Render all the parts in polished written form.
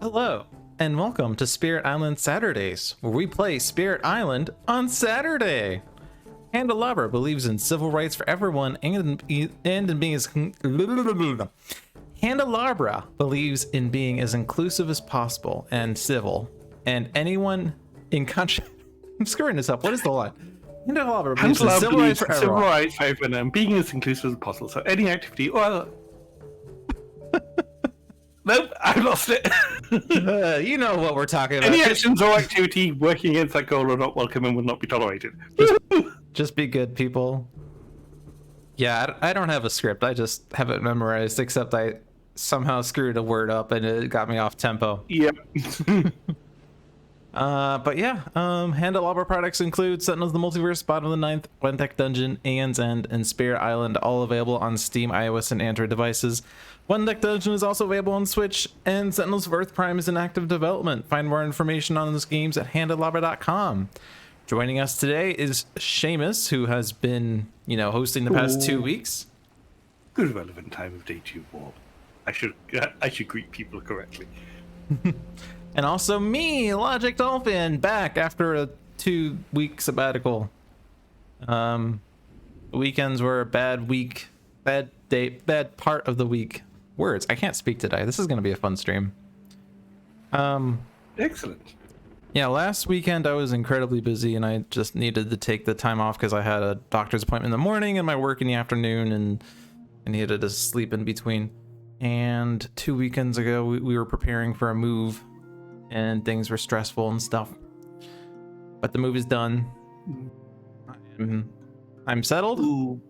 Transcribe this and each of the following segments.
Hello, and welcome to Spirit Island Saturdays, where we play Spirit Island on Saturday. Handelabra believes in civil rights for everyone and in being as Handelabra believes in being as inclusive as possible and civil, and anyone in country. I'm screwing this up. What is the line? Handelabra believes in civil rights for everyone. Civil rights for everyone and being as inclusive as possible. So any activity, well, nope, I've lost it. You know what we're talking about. Any actions or activity working against that goal are not welcome and will not be tolerated. Just be good, people. Yeah, I don't have a script. I just have it memorized, except I somehow screwed a word up and it got me off tempo. Yep. But yeah, Handelabra products include Sentinels of the Multiverse, Bottom of the Ninth, One Deck Dungeon, Aeon's End, and Spirit Island, all available on Steam, iOS, and Android devices. One Deck Dungeon is also available on Switch, and Sentinels of Earth Prime is in active development. Find more information on those games at handelabra.com. Joining us today is Seamus, who has been, hosting the past 2 weeks. Good relevant time of day to you all. I should greet people correctly. And also me, Logic Dolphin, back after a 2-week sabbatical. Weekends were a bad week, bad day, bad part of the week. Words, I can't speak today. This is going to be a fun stream. Excellent. Yeah, last weekend I was incredibly busy and I just needed to take the time off because I had a doctor's appointment in the morning and my work in the afternoon, and I needed to sleep in between. And 2 weekends ago, we were preparing for a move and things were stressful and stuff. But the move is done. I'm settled. Ooh.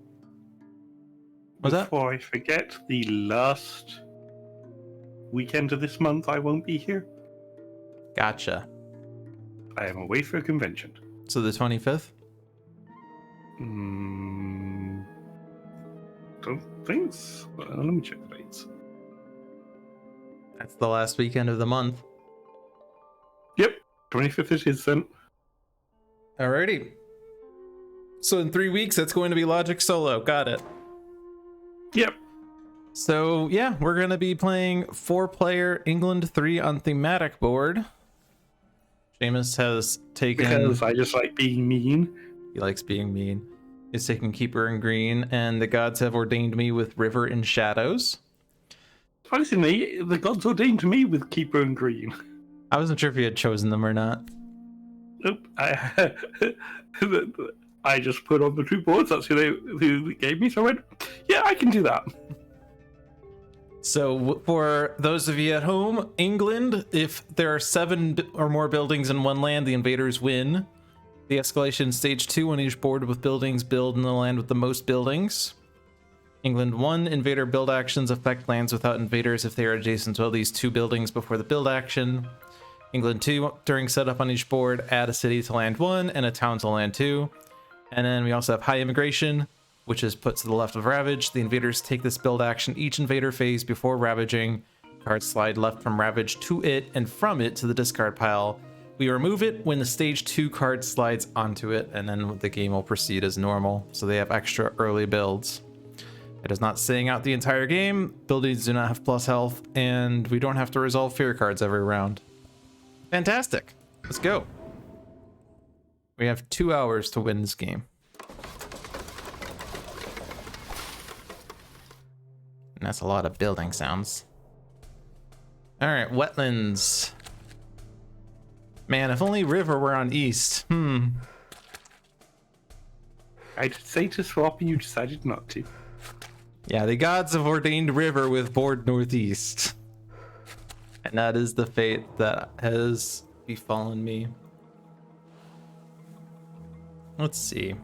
What's that? Before I forget, the last weekend of this month I won't be here. Gotcha. I am away for a convention. So the 25th? Don't think so. Let me check the dates. That's the last weekend of the month. Yep, 25th it is then. Alrighty. So in 3 weeks, that's going to be Logic Solo. Got it. Yep. So yeah, we're going to be playing 4-player England 3 on thematic board. Seamus has taken... Because I just like being mean. He likes being mean. He's taken Keeper and Green, and the gods have ordained me with River and Shadows. Surprisingly, the gods ordained me with Keeper and Green. I wasn't sure if you had chosen them or not. Nope. I just put on the 2 boards. That's who they gave me. So I went, yeah, I can do that. So for those of you at home, England, if there are 7 or more buildings in one land, the invaders win. The escalation stage 2 on each board with buildings build in the land with the most buildings. England 1, invader build actions affect lands without invaders if they are adjacent to at least 2 buildings before the build action. England 2, during setup on each board, add a city to land 1 and a town to land 2. And then we also have high immigration, which is put to the left of Ravage. The invaders take this build action each invader phase before ravaging. Cards slide left from Ravage to it and from it to the discard pile. We remove it when the stage 2 card slides onto it, and then the game will proceed as normal. So they have extra early builds. It is not staying out the entire game. Buildings do not have plus health, and we don't have to resolve fear cards every round. Fantastic. Let's go. We have 2 hours to win this game. And that's a lot of building sounds. All right, wetlands. Man, if only river were on east. I'd say to swap and you decided not to. Yeah, the gods have ordained river with board northeast. And that is the fate that has befallen me. Let's see.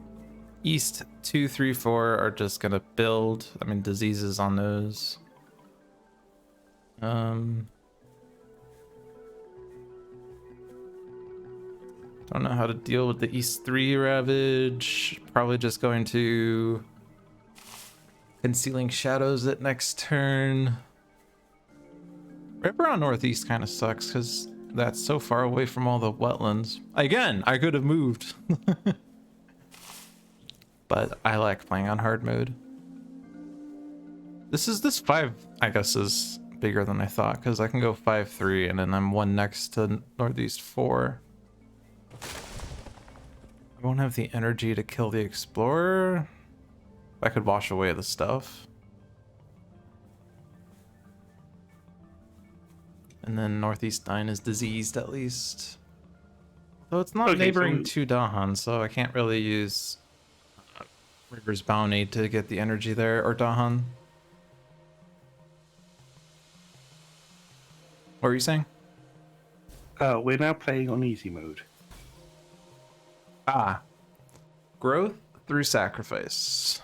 East 2, 3, 4 are just gonna build. I mean, diseases on those. Don't know how to deal with the East 3 Ravage. Probably just going to Concealing Shadows at next turn. River on Northeast kind of sucks because that's so far away from all the wetlands. Again, I could have moved. But I like playing on hard mode. This 5, I guess, is bigger than I thought, because I can go 5-3, and then I'm one next to Northeast 4. I won't have the energy to kill the Explorer. I could wash away the stuff. And then Northeast 9 is diseased, at least. Though it's not neighboring to Dahan, so I can't really use River's Bounty to get the energy there, or Dahan. What were you saying? We're now playing on easy mode. Ah. Growth through sacrifice.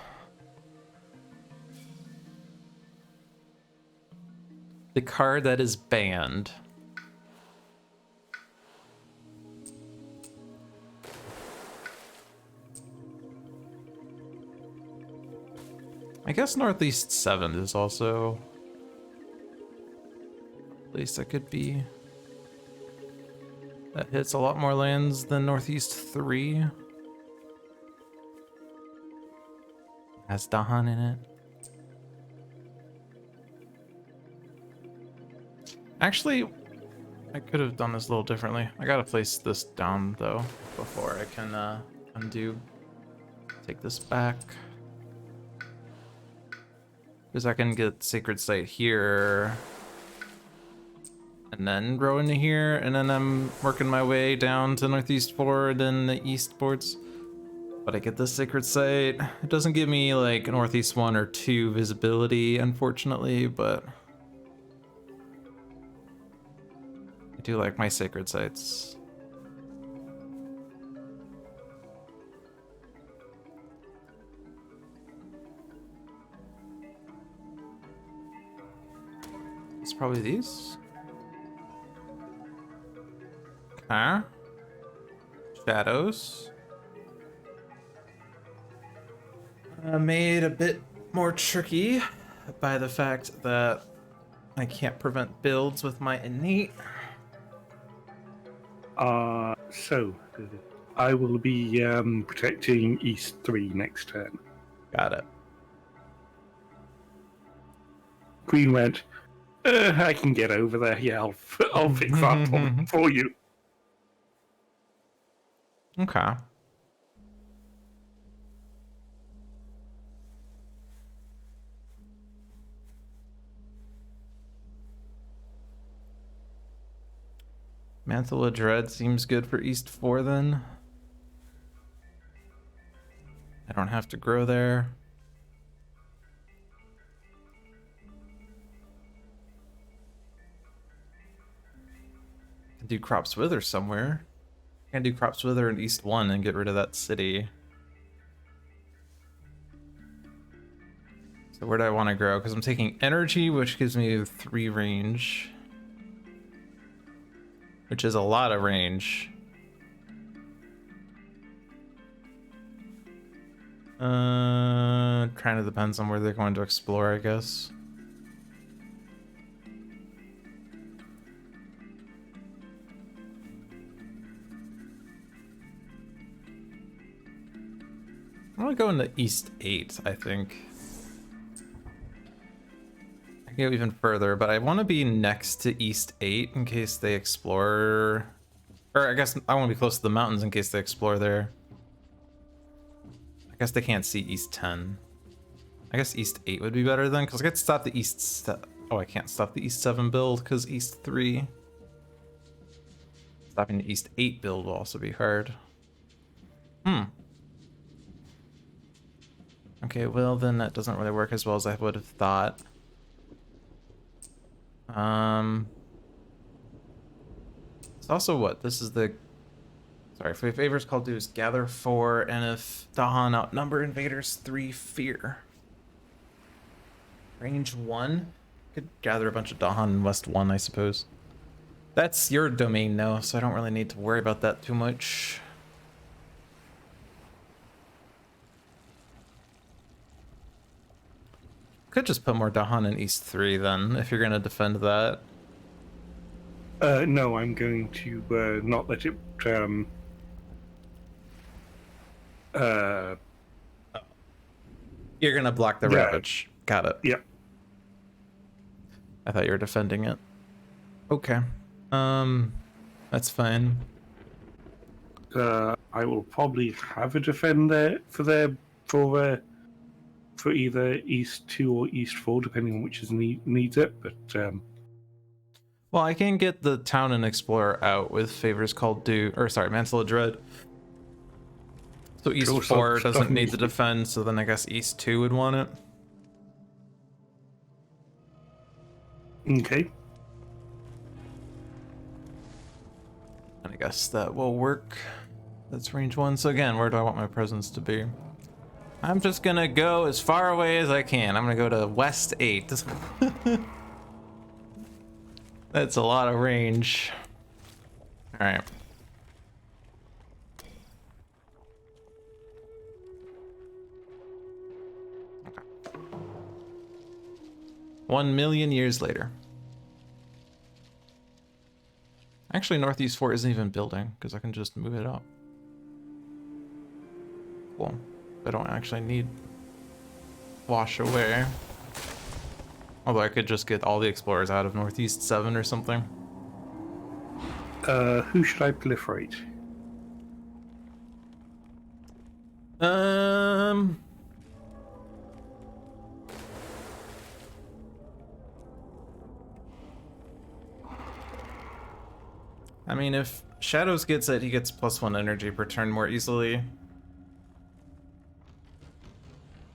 The card that is banned. I guess Northeast 7 is also a place that could be. That hits a lot more lands than Northeast 3. Has Dahan in it. Actually, I could have done this a little differently. I gotta place this down though before I can undo. Take this back. Because I can get Sacred Site here. And then grow into here, and then I'm working my way down to Northeast 4 and then the East boards. But I get this Sacred Site. It doesn't give me like Northeast 1 or 2 visibility, unfortunately, but I do like my Sacred Sites. It's probably these. Okay. Shadows. Made a bit more tricky by the fact that I can't prevent builds with my innate. So I will be protecting East 3 next turn. Got it. Queen went, I can get over there. Yeah, I'll fix that problem for you. Okay. Mantle of Dread seems good for East 4 then. I don't have to grow there. I can do Crops Wither somewhere. I can do Crops Wither in East 1 and get rid of that city. So where do I want to grow? Because I'm taking energy, which gives me 3 range. Which is a lot of range. Kind of depends on where they're going to explore, I guess. I'm gonna go into East 8, I think. I can go even further, but I want to be next to East 8 in case they explore. Or I guess I want to be close to the mountains in case they explore there. I guess they can't see East 10. I guess East 8 would be better then, because I get to stop the East... Oh, I can't stop the East 7 build, because East 3. Stopping the East 8 build will also be hard. Okay, well then that doesn't really work as well as I would have thought. It's also what? This is the... Sorry, for favors called to is gather 4, and if Dahan outnumber invaders 3, fear. Range 1? Could gather a bunch of Dahan in West 1, I suppose. That's your domain now, so I don't really need to worry about that too much. Could just put more Dahan in East 3 then, if you're gonna defend that. No, I'm going to not let it. You're gonna block the Ravage. Got it. Yeah. I thought you were defending it. Okay. That's fine. I will probably have a defender for either East 2 or East 4, depending on which needs it. But Well, I can get the Town and Explorer out with favors called due, or sorry, Mantle of Dread. So East Sure, 4 stuff doesn't need needs to to- defend, so then I guess East 2 would want it. okay. And I guess that will work. That's range 1. So again, where do I want my presence to be? I'm just gonna go as far away as I can. I'm gonna go to West 8. That's a lot of range. Alright. Okay. 1,000,000 years later. Actually, Northeast 4 isn't even building, because I can just move it up. Cool. I don't actually need wash away. Although I could just get all the explorers out of Northeast 7 or something. Who should I proliferate? I mean, if Shadows gets it, he gets +1 energy per turn more easily.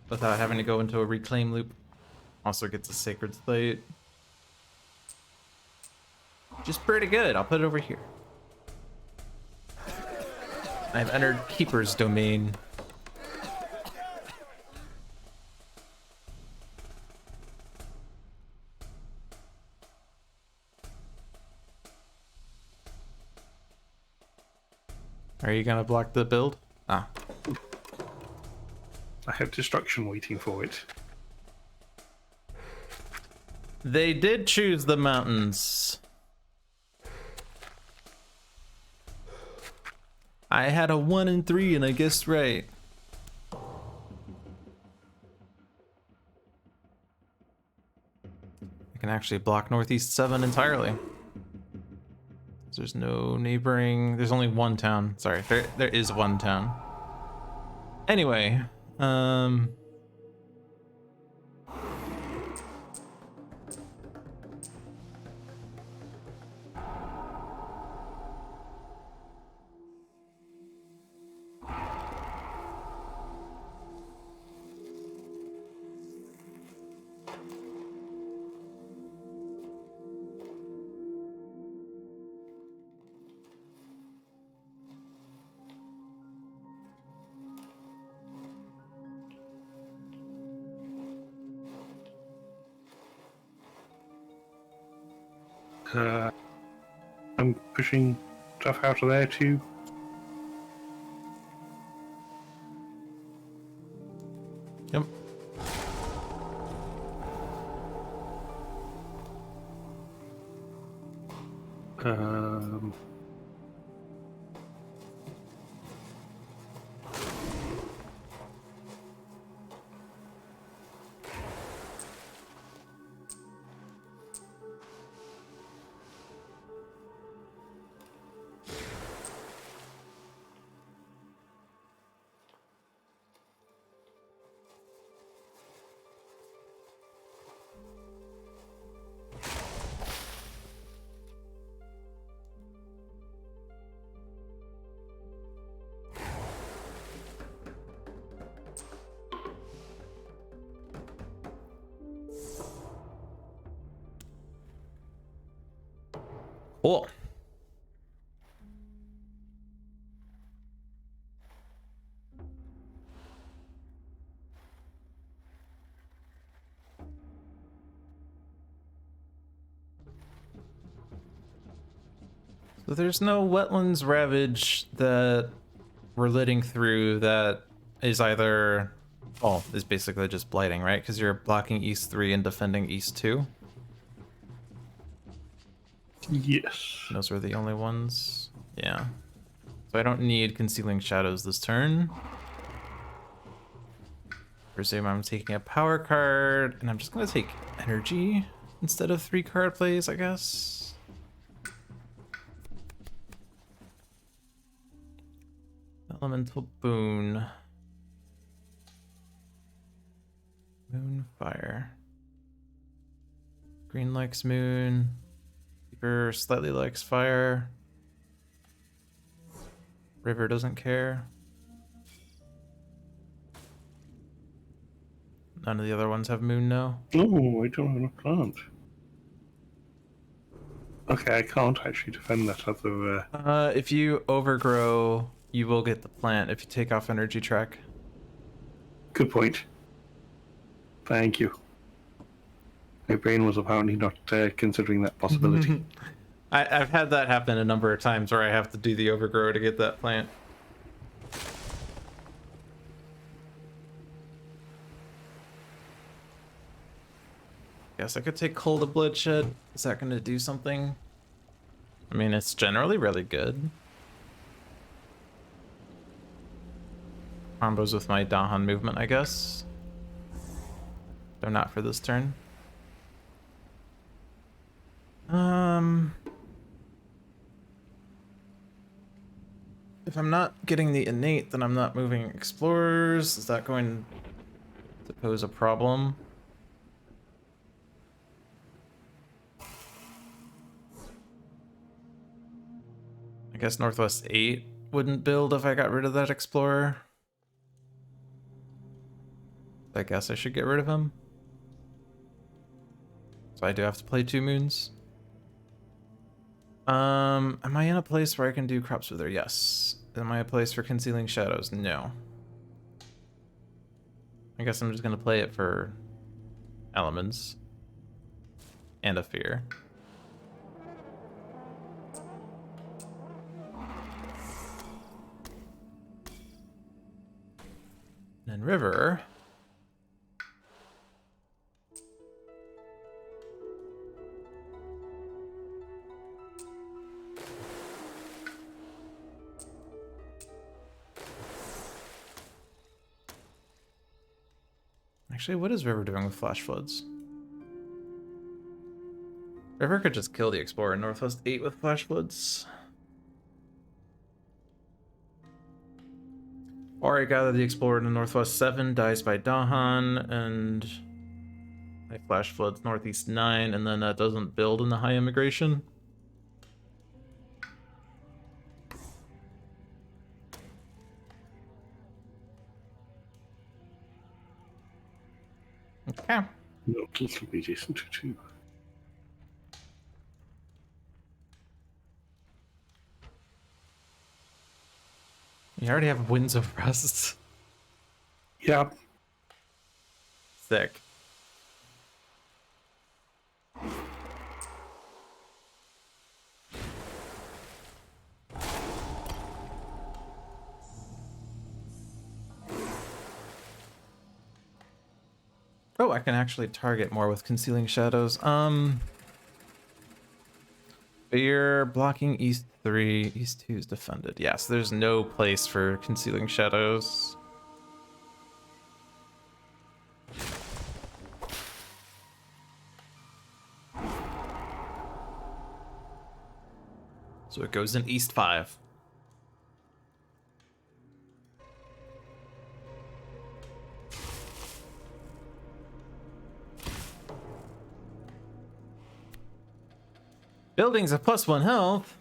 Without having to go into a reclaim loop. Also gets a Sacred Slate. Just pretty good. I'll put it over here. I've entered Keeper's Domain. Are you gonna block the build? Ah. I have destruction waiting for it. They did choose the mountains. I had a 1 and 3 and I guessed right. I can actually block Northeast 7 entirely. There's no neighboring. There's only one town. Sorry, there is one town. Anyway, I'm pushing stuff out of there too. yep. Um, Cool. So there's no wetlands ravage that we're letting through that is either, well, is basically just blighting, right? Because you're blocking East 3 and defending East 2. yes. Those are the only ones. Yeah. So I don't need Concealing Shadows this turn. Presume I'm taking a power card, and I'm just gonna take energy. instead of 3 card plays, I guess. Elemental boon. Moon fire. Green likes moon. Keeper slightly likes fire. River doesn't care. None of the other ones have moon now. Oh, I don't have a plant. Okay, I can't actually defend that other... If you overgrow, you will get the plant if you take off energy track. Good point. Thank you. My brain was apparently not considering that possibility. I've had that happen a number of times where I have to do the overgrow to get that plant. Guess I could take Cold of Bloodshed. Is that going to do something? I mean, it's generally really good. Combos with my Dahan movement, I guess. They're not for this turn. If I'm not getting the innate, then I'm not moving explorers. Is that going to pose a problem? I guess Northwest 8 wouldn't build if I got rid of that explorer. I guess I should get rid of him. So I do have to play 2 moons. Am I in a place where I can do Crops Wither? Yes. Am I a place for Concealing Shadows? No. I guess I'm just gonna play it for elements and a fear. And then river. Actually, what is River doing with Flash Floods? River could just kill the Explorer in Northwest 8 with Flash Floods. Or I gather the Explorer in Northwest 7 dies by Dahan, and I Flash Floods Northeast 9, and then that doesn't build in the high immigration. Okay. Not little bit decent too. You already have Winds of Rest. Yeah. Sick. Oh, I can actually target more with Concealing Shadows. You're blocking East 3, East 2 is defended. Yes, there's no place for Concealing Shadows. So it goes in East 5. Buildings of +1 health.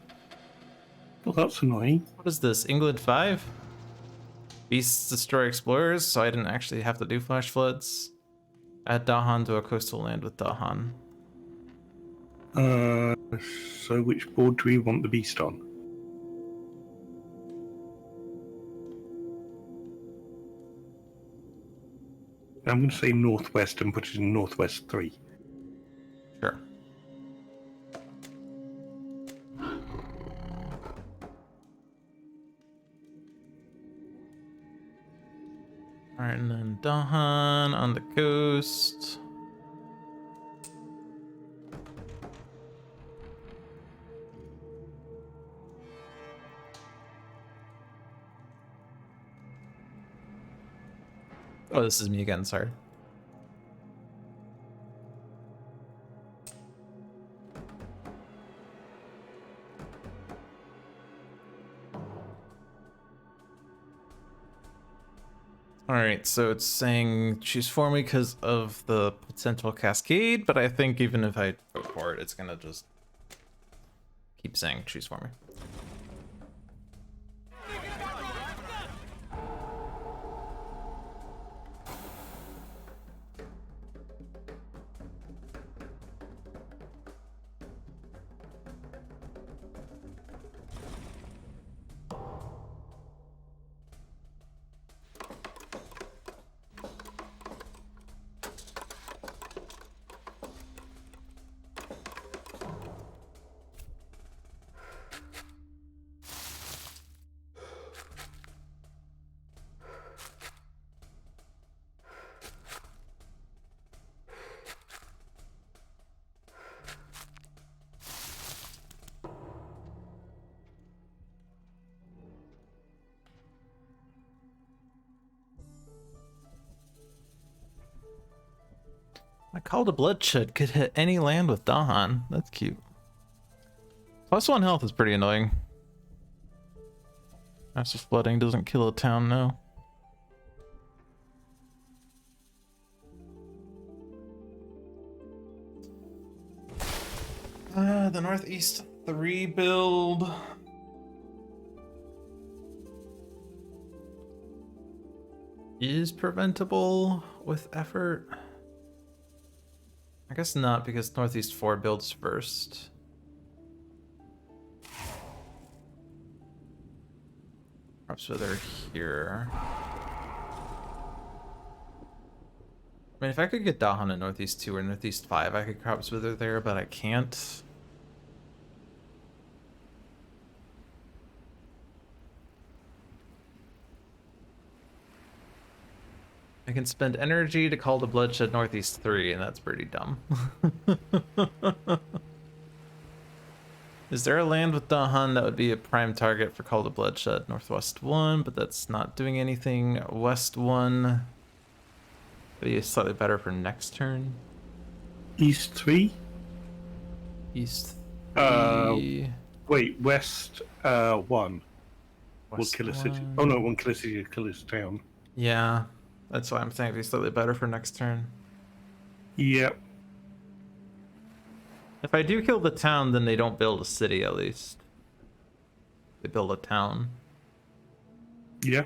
Well, that's annoying. What is this? England 5? Beasts destroy explorers, so I didn't actually have to do Flash Floods. Add Dahan to a coastal land with Dahan. So which board do we want the beast on? I'm going to say Northwest and put it in Northwest 3. Sure. Alright, and then Dahan on the coast. Oh, this is me again, sorry. Alright, so it's saying choose for me because of the potential cascade, but I think even if I go for it, it's gonna just keep saying choose for me. My call to bloodshed could hit any land with Dahan. That's cute. +1 health is pretty annoying. Massive flooding doesn't kill a town, no. The Northeast 3 build. Is preventable with effort. I guess not, because Northeast 4 builds first. Perhaps they're here. I mean, if I could get Dahan in Northeast 2 or Northeast 5, I could Crops Wither there, but I can't. I can spend energy to call to bloodshed Northeast 3, and that's pretty dumb. Is there a land with Dahan that would be a prime target for call to bloodshed? Northwest 1, but that's not doing anything. West 1. Be slightly better for next turn. East 3? East 3. Wait, West 1. Will West kill a city. 1. Oh no, it won't kill a city, it'll kill a town. Yeah, that's why I'm saying it'd be slightly better for next turn. Yep. If I do kill the town, then they don't build a city at least. They build a town. Yeah.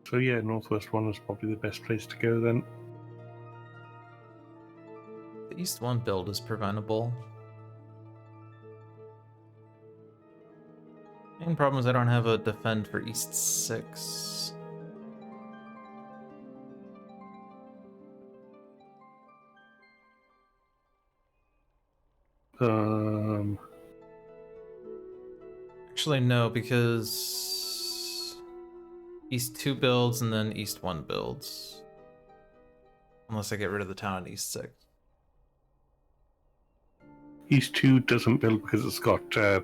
So yeah, Northwest 1 is probably the best place to go then. The East 1 build is preventable. Main problem is I don't have a defend for East 6. Actually, no, because East 2 builds and then East 1 builds. Unless I get rid of the town in East 6. East 2 doesn't build because it's got disease.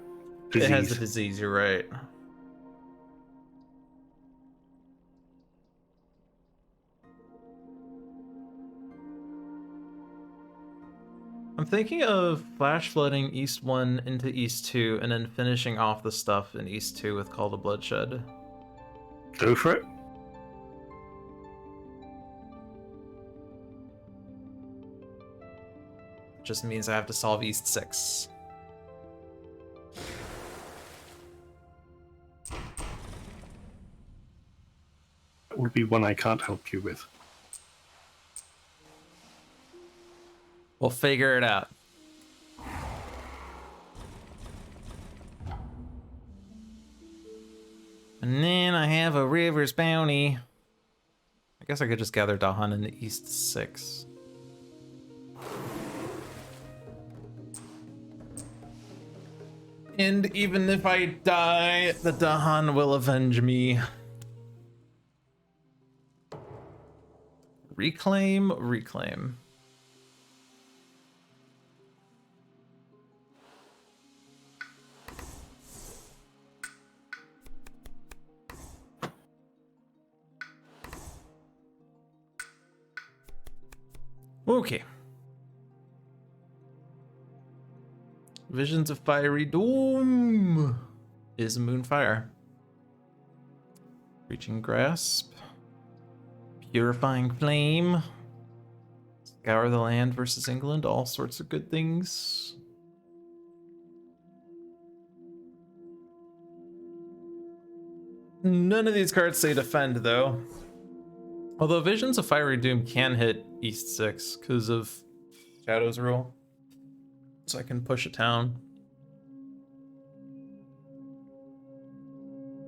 It has the disease, you're right. I'm thinking of flash flooding East 1 into East 2 and then finishing off the stuff in East 2 with Call to Bloodshed. Go for it. Just means I have to solve East 6. That would be one I can't help you with. We'll figure it out. And then I have a River's Bounty. I guess I could just gather Dahan in the East 6. And even if I die, the Dahan will avenge me. Reclaim, reclaim. Okay. Visions of Fiery Doom is Moonfire. Reaching Grasp. Purifying Flame. Scour the Land versus England. All sorts of good things. None of these cards say defend, though. Although Visions of Fiery Doom can hit East 6 because of Shadow's rule. So I can push a town.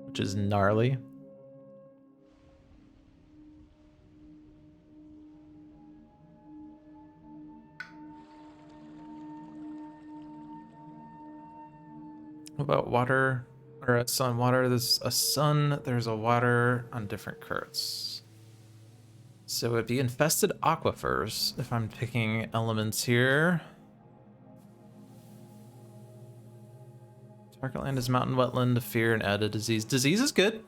Which is gnarly. What about water? Or a sun, water. There's a sun, there's a water on different cards. So it'd be infested aquifers if I'm picking elements here. Target land is mountain, wetland, fear, and added disease. Disease is good.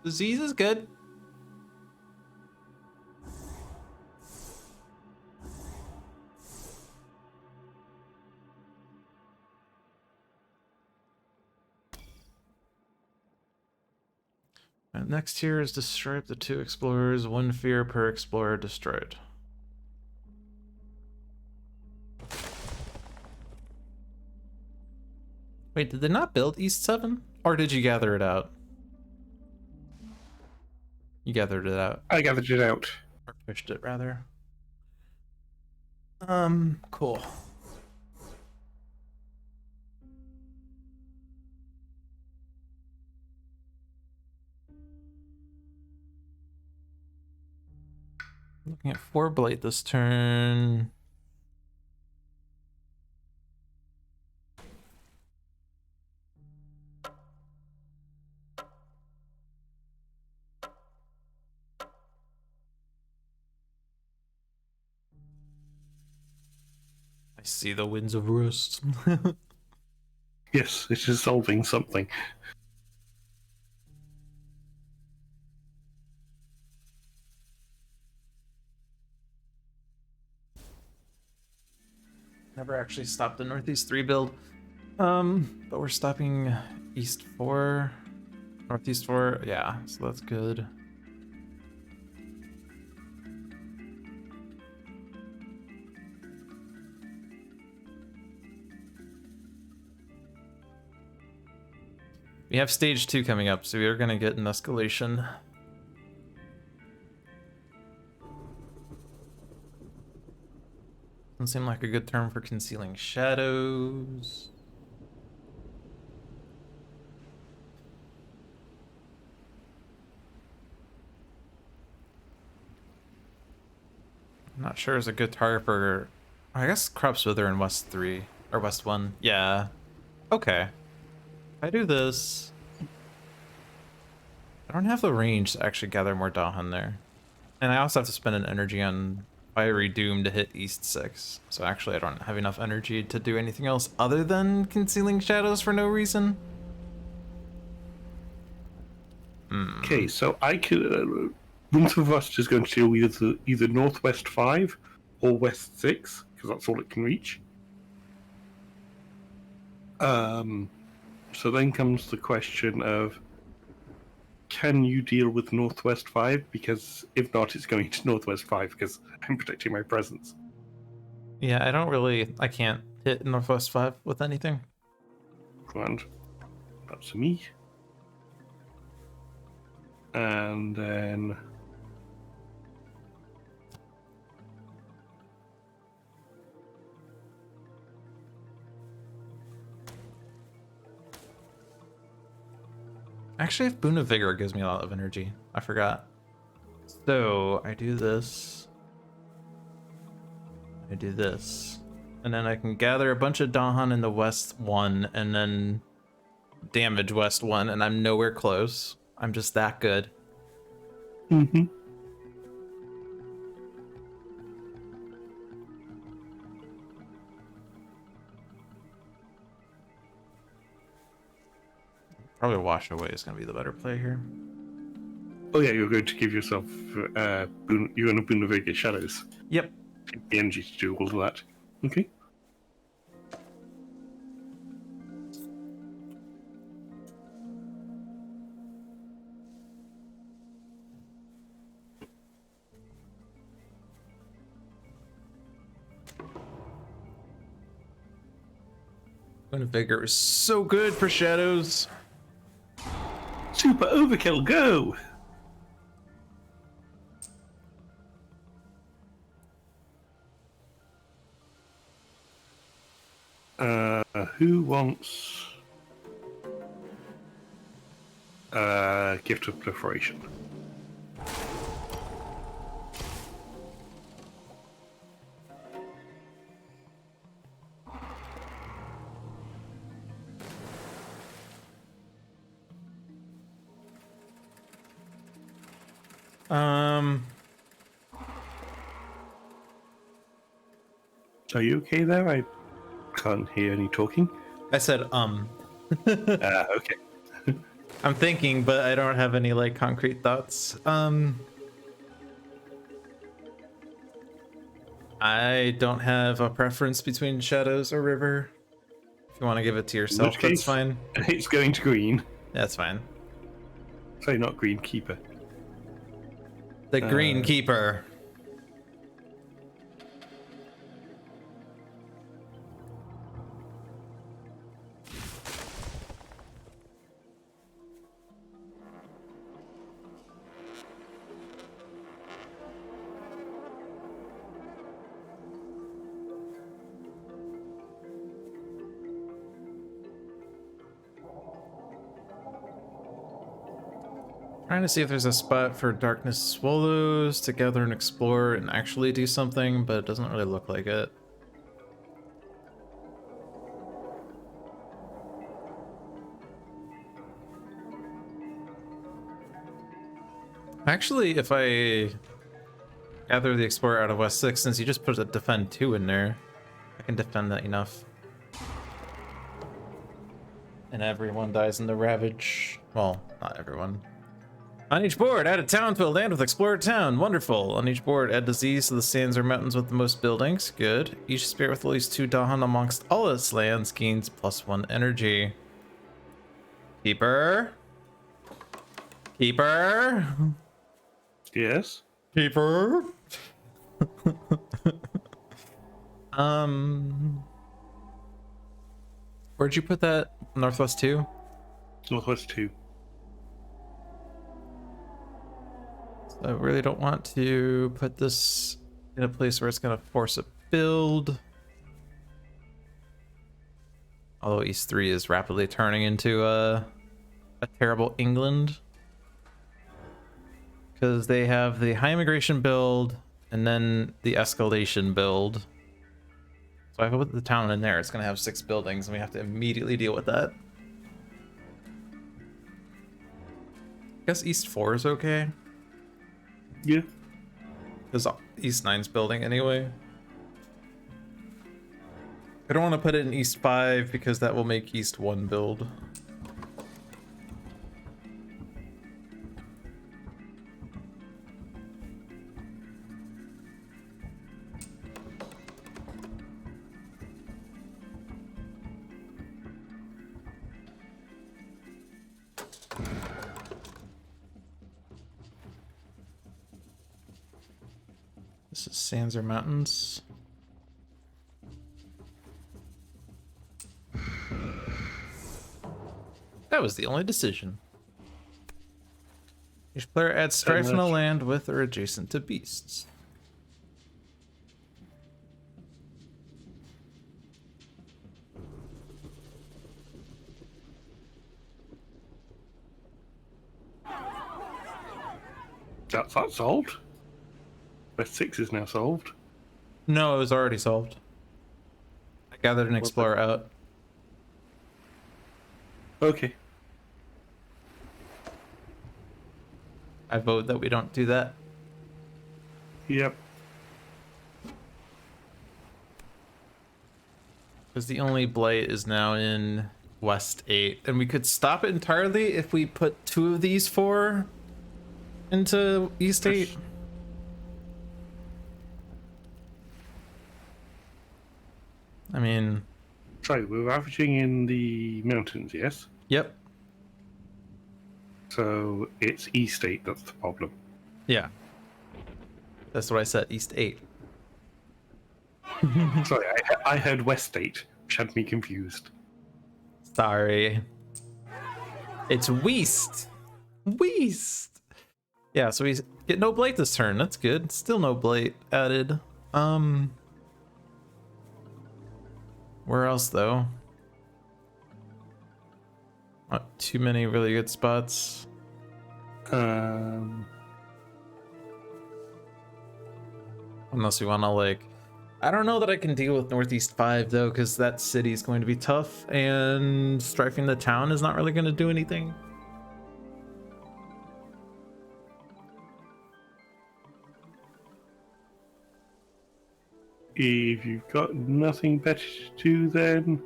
Disease is good. And next here is destroy up to 2 explorers, 1 fear per explorer destroyed. Wait, did they not build East 7? Or did you gather it out? You gathered it out. I gathered it out. Or pushed it, rather. Cool. Looking at 4 Blight this turn. I see the winds of rust. Yes, it is solving something. Never actually stopped the Northeast 3 build. But we're stopping East 4. Northeast 4, yeah, so that's good. We have stage 2 coming up, so we are gonna get an escalation. Doesn't seem like a good term for concealing shadows. I'm not sure it's a good target for... I guess Crops Wither in West 3, or West 1. Yeah. Okay. If I do this... I don't have the range to actually gather more Dahan there. And I also have to spend an energy on Fiery Doom to hit East 6. So actually I don't have enough energy to do anything else other than concealing shadows for no reason. Okay, so I could... Winds of Rust is going to deal with either Northwest 5 or West 6, because that's all it can reach. So then comes the question of, can you deal with Northwest 5? Because if not, it's going to Northwest 5 because I'm protecting my presence. Yeah, I can't hit Northwest 5 with anything. And that's me. And then... Actually, if Boon of Vigor gives me a lot of energy. I forgot. So, I do this. I do this. And then I can gather a bunch of Dahan in the West 1 and then damage West 1, and I'm nowhere close. I'm just that good. Mm-hmm. Probably Wash Away is going to be the better play here. Oh yeah, you're going to give yourself you're going to Boon of Vigor Shadows. Yep. the energy to do all of that. Okay. Wind of Vigor is so good for shadows. Super overkill, go! Who wants Gift of Proliferation? Are you okay there? I can't hear any talking. I said, Okay. I'm thinking, but I don't have any like concrete thoughts. I don't have a preference between shadows or river. If you want to give it to yourself, which that's case, fine. It's going to green. That's fine. Sorry, not green, keeper. The Green Keeper. Trying to see if there's a spot for Darkness Swallows to gather and explore and actually do something, but it doesn't really look like it. Actually, if I gather the Explorer out of West 6, since you just put a Defend 2 in there, I can defend that enough. And everyone dies in the Ravage. Well, not everyone. On each board, add a town to a land with Explorer Town. Wonderful. On each board, add disease to the sands or mountains with the most buildings. Good. Each spirit with at least 2 Dahan amongst all its lands gains +1 energy. Keeper? Keeper? Yes? Keeper? Where'd you put that? Northwest 2? Northwest 2. I really don't want to put this in a place where it's going to force a build. Although East 3 is rapidly turning into a terrible England. Because they have the high immigration build and then the escalation build. So if I put the town in there, it's going to have 6 buildings and we have to immediately deal with that. I guess East 4 is okay. Yeah. Because East 9's building anyway. I don't want to put it in East 5 because that will make East 1 build. This is sands or mountains. That was the only decision. Each player adds strife in a land with or adjacent to beasts. That's that solved. West 6 is now solved. No, it was already solved. I gathered an explorer out. Okay. I vote that we don't do that. Yep. Because the only blight is now in West 8. And we could stop it entirely if we put 2 of these 4 into East 8. I mean, Sorry, we're ravaging in the mountains, yes? yep. So it's East 8 that's the problem. Yeah. That's what I said, East 8. Sorry, I heard West 8, which had me confused. Sorry. It's Weast. Weast. Yeah, so we get no blight this turn. That's good. Still no blight added. Where else though? Not too many really good spots. Unless we want to like, I don't know that I can deal with Northeast 5 though, because that city is going to be tough, and strifing the town is not really going to do anything. If you've got nothing better to do, then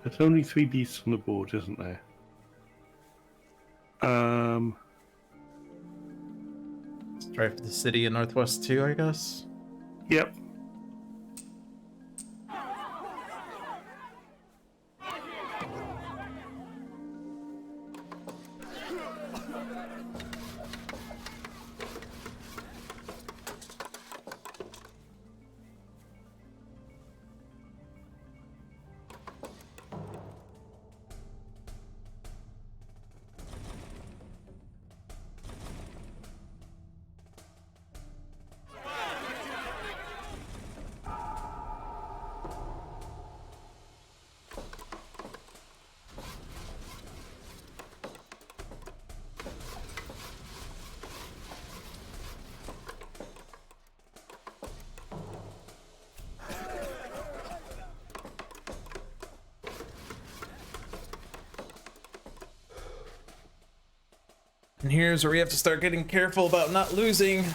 there's only 3 beasts on the board, isn't there? Strife the city in Northwest 2, I guess. Yep. And here's where we have to start getting careful about not losing.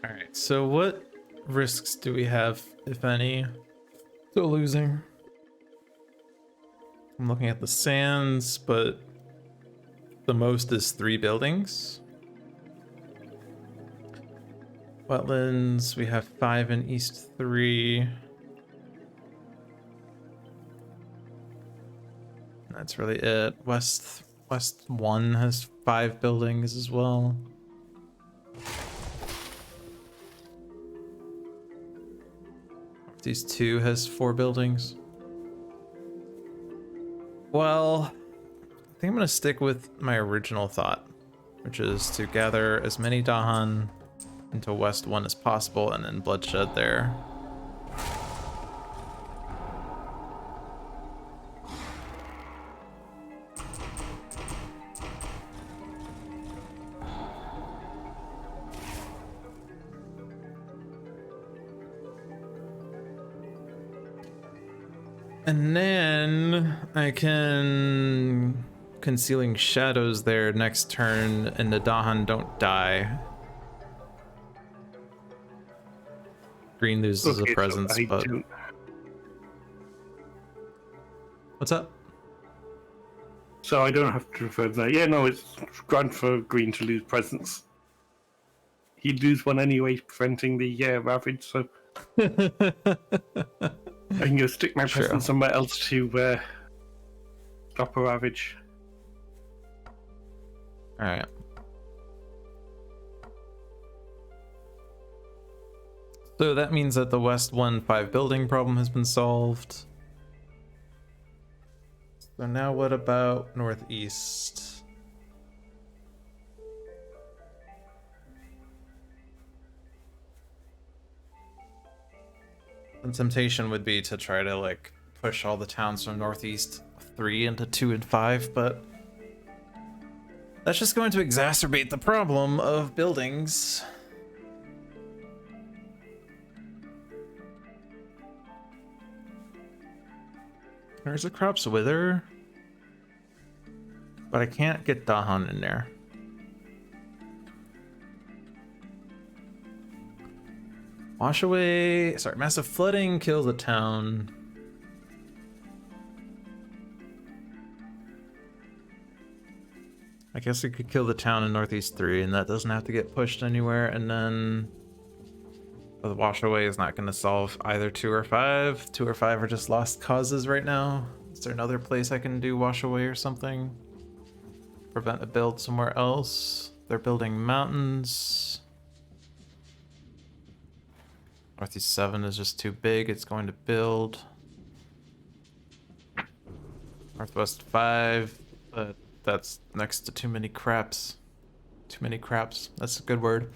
All right, so what risks do we have, if any, to losing? I'm looking at the sands, but the most is 3 buildings. Wetlands, we have 5 in East 3. That's really it. West 1 has 5 buildings as well. Northeast 2 has 4 buildings. Well, I think I'm gonna stick with my original thought, which is to gather as many Dahan into West 1 as possible and then bloodshed there. And then I can Concealing Shadows there next turn, and the Dahan don't die. Green loses a presence, so but what's up? So I don't have to refer to that. Yeah, no, it's grand for green to lose presence. He'd lose one anyway, preventing the ravage. So I can go stick my presence somewhere else to stop a ravage. All right. So that means that the West 1 5 building problem has been solved. So now what about Northeast? The temptation would be to try to like push all the towns from Northeast 3 into 2 and 5, but that's just going to exacerbate the problem of buildings. There's a Crops Wither, but I can't get Dahan in there. Wash away. Sorry, massive flooding kills the town. I guess we could kill the town in Northeast 3, and that doesn't have to get pushed anywhere. And then the wash away is not going to solve either 2 or 5. 2 or 5 are just lost causes right now. Is there another place I can do wash away or something? Prevent a build somewhere else. They're building mountains. Northeast 7 is just too big. It's going to build. Northwest 5, but that's next to too many craps. Too many craps. That's a good word.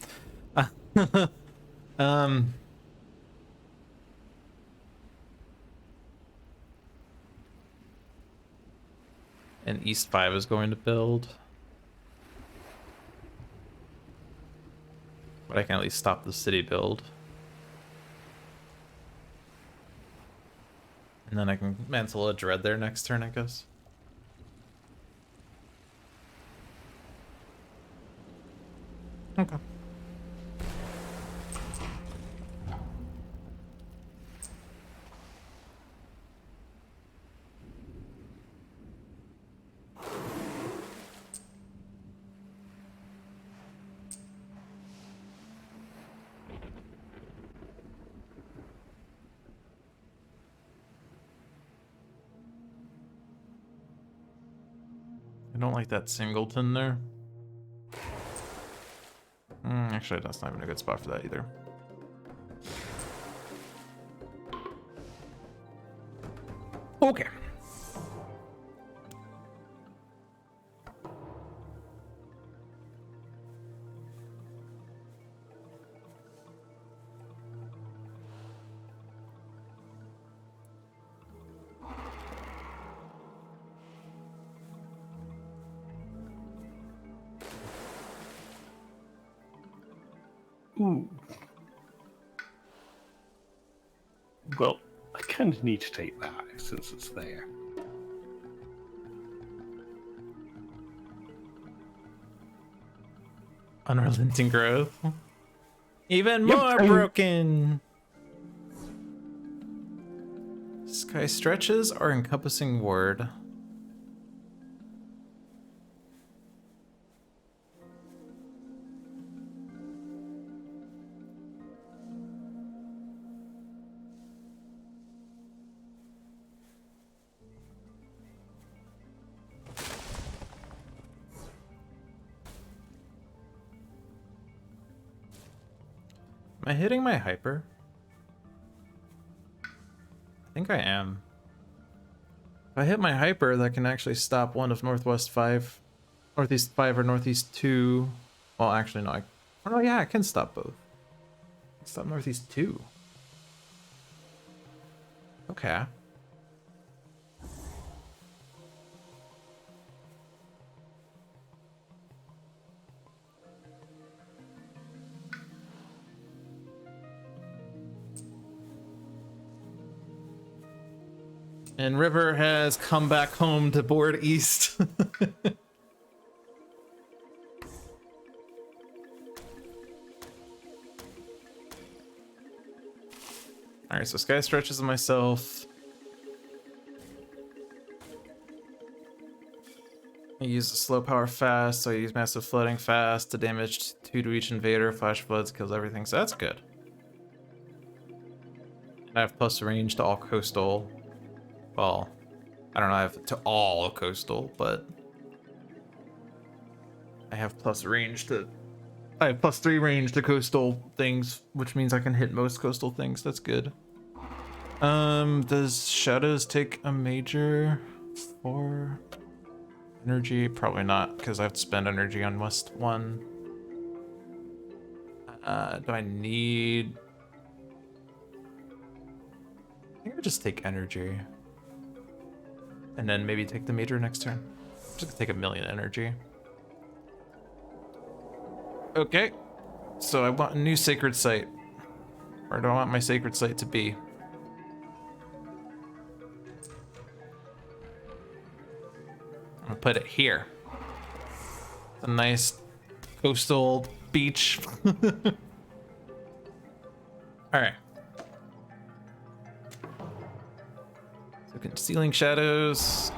And East 5 is going to build. But I can at least stop the city build. And then I can mantle a dread there next turn, I guess. Okay. I don't like that singleton there. Actually, that's not even a good spot for that either. Okay. Ooh. Well, I kind of need to take that since it's there. Unrelenting growth. Even Yep, more broken. Sky stretches are encompassing word. Am I hitting my hyper? I think I am. If I hit my hyper, that can actually stop one of Northwest 5, Northeast 5 or Northeast 2. Well, actually, no. Oh, yeah, I can stop both. Stop Northeast 2. Okay. And River has come back home to board East. Alright, so Sky stretches and myself. I use the slow power fast, so I use massive flooding fast to damage 2 to each invader. Flash floods kills everything, so that's good. And I have plus range to all coastal. Well, I don't know, I have to all coastal, but I have plus range to... I have plus 3 range to coastal things, which means I can hit most coastal things. That's good. Does Shadows take a major for energy? Probably not, because I have to spend energy on West 1. Do I need... I think I just take energy. And then maybe take the major next turn. I'm just gonna take 1,000,000 energy. Okay. So I want a new sacred site. Where do I want my sacred site to be? I'm gonna put it here. It's a nice coastal beach. All right. So concealing shadows.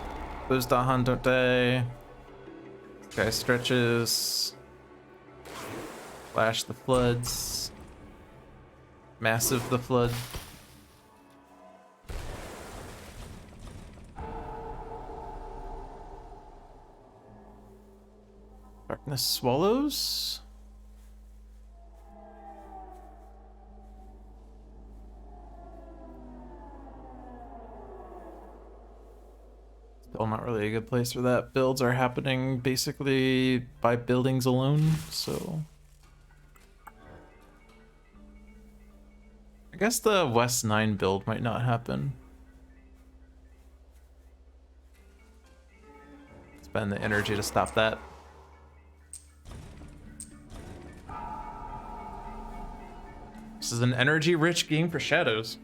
Those Dahan don't die. Sky stretches. Flash the floods. Massive the flood. Darkness swallows. Still not really a good place for that. Builds are happening basically by buildings alone, so I guess the West 9 build might not happen. Spend the energy to stop that. This is an energy-rich game for shadows.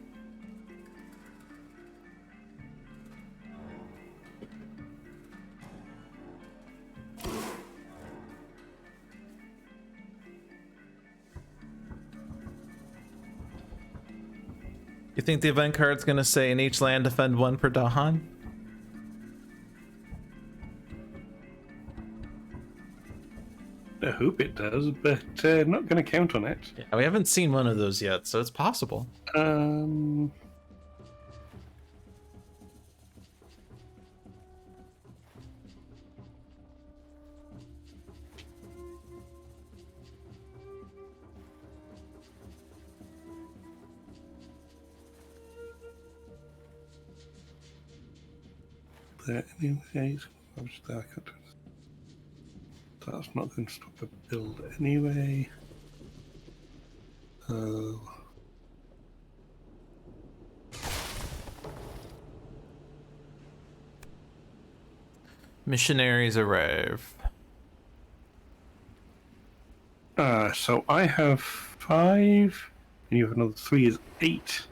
You think the event card's gonna say in each land defend 1 per Dahan? I hope it does, but not going to count on it. Yeah, we haven't seen one of those yet, so it's possible. There, anyways, that's not going to stop a build anyway. Missionaries arrive. So I have 5, and you have another 3 is 8.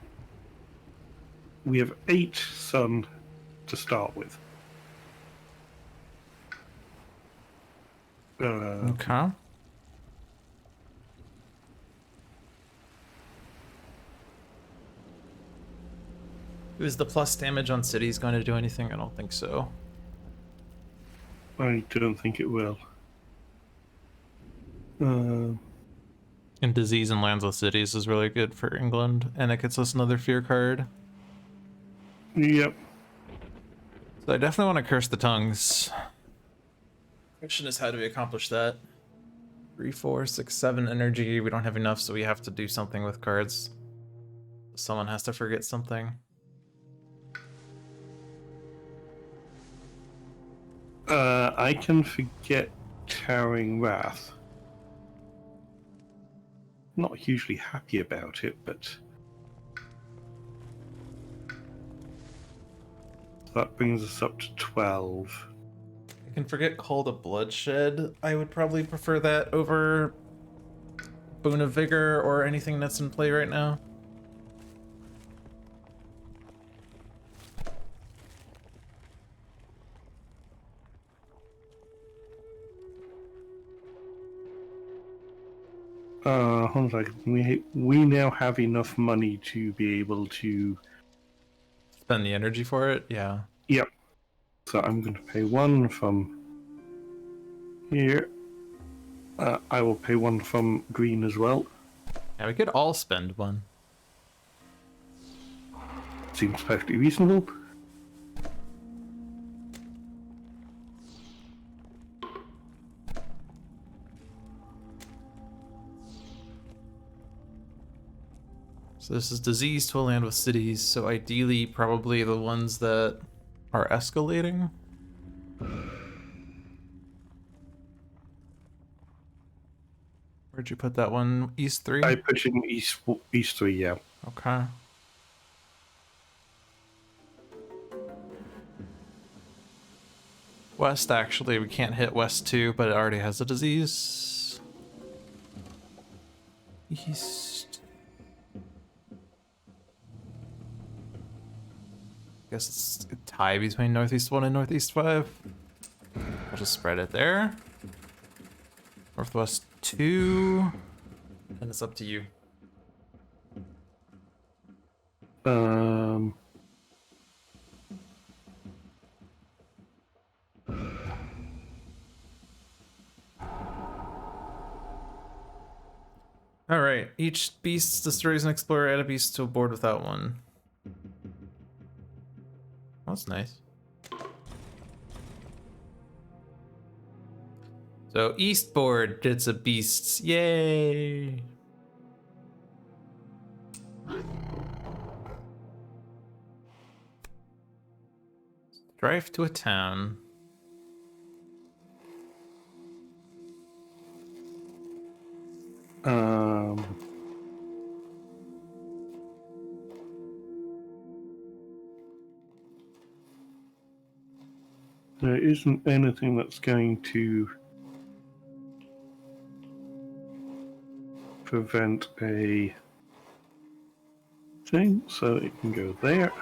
We have 8 sun to start with. Okay. Is the plus damage on cities going to do anything? I don't think so. I don't think it will. And disease in lands with cities is really good for England, and it gets us another fear card. Yep. So I definitely want to curse the tongues. Question is, how do we accomplish that? 3, 4, 6, 7 energy. We don't have enough, so we have to do something with cards. Someone has to forget something. I can forget Towering Wrath. Not hugely happy about it, but that brings us up to 12. I can forget Call to Bloodshed. I would probably prefer that over Boon of Vigor or anything that's in play right now. Hold on a second. We now have enough money to be able to Spend the energy for it? Yeah. Yep. So I'm going to pay 1 from here. I will pay 1 from green as well. Yeah, we could all spend 1. Seems perfectly reasonable. So this is disease to a land with cities, so ideally probably the ones that are escalating. Where'd you put that one? East 3? I put it in East 3, yeah. Okay. West, actually, we can't hit West 2, but it already has a disease. East. Guess it's a tie between Northeast 1 and Northeast 5. I'll just spread it there. Northwest 2. And it's up to you. Um, All right. Each beast destroys an explorer. Add a beast to a board without one. That's nice. So east board gets a beasts. Yay! Drive to a town. um, there isn't anything that's going to prevent a thing, so it can go there.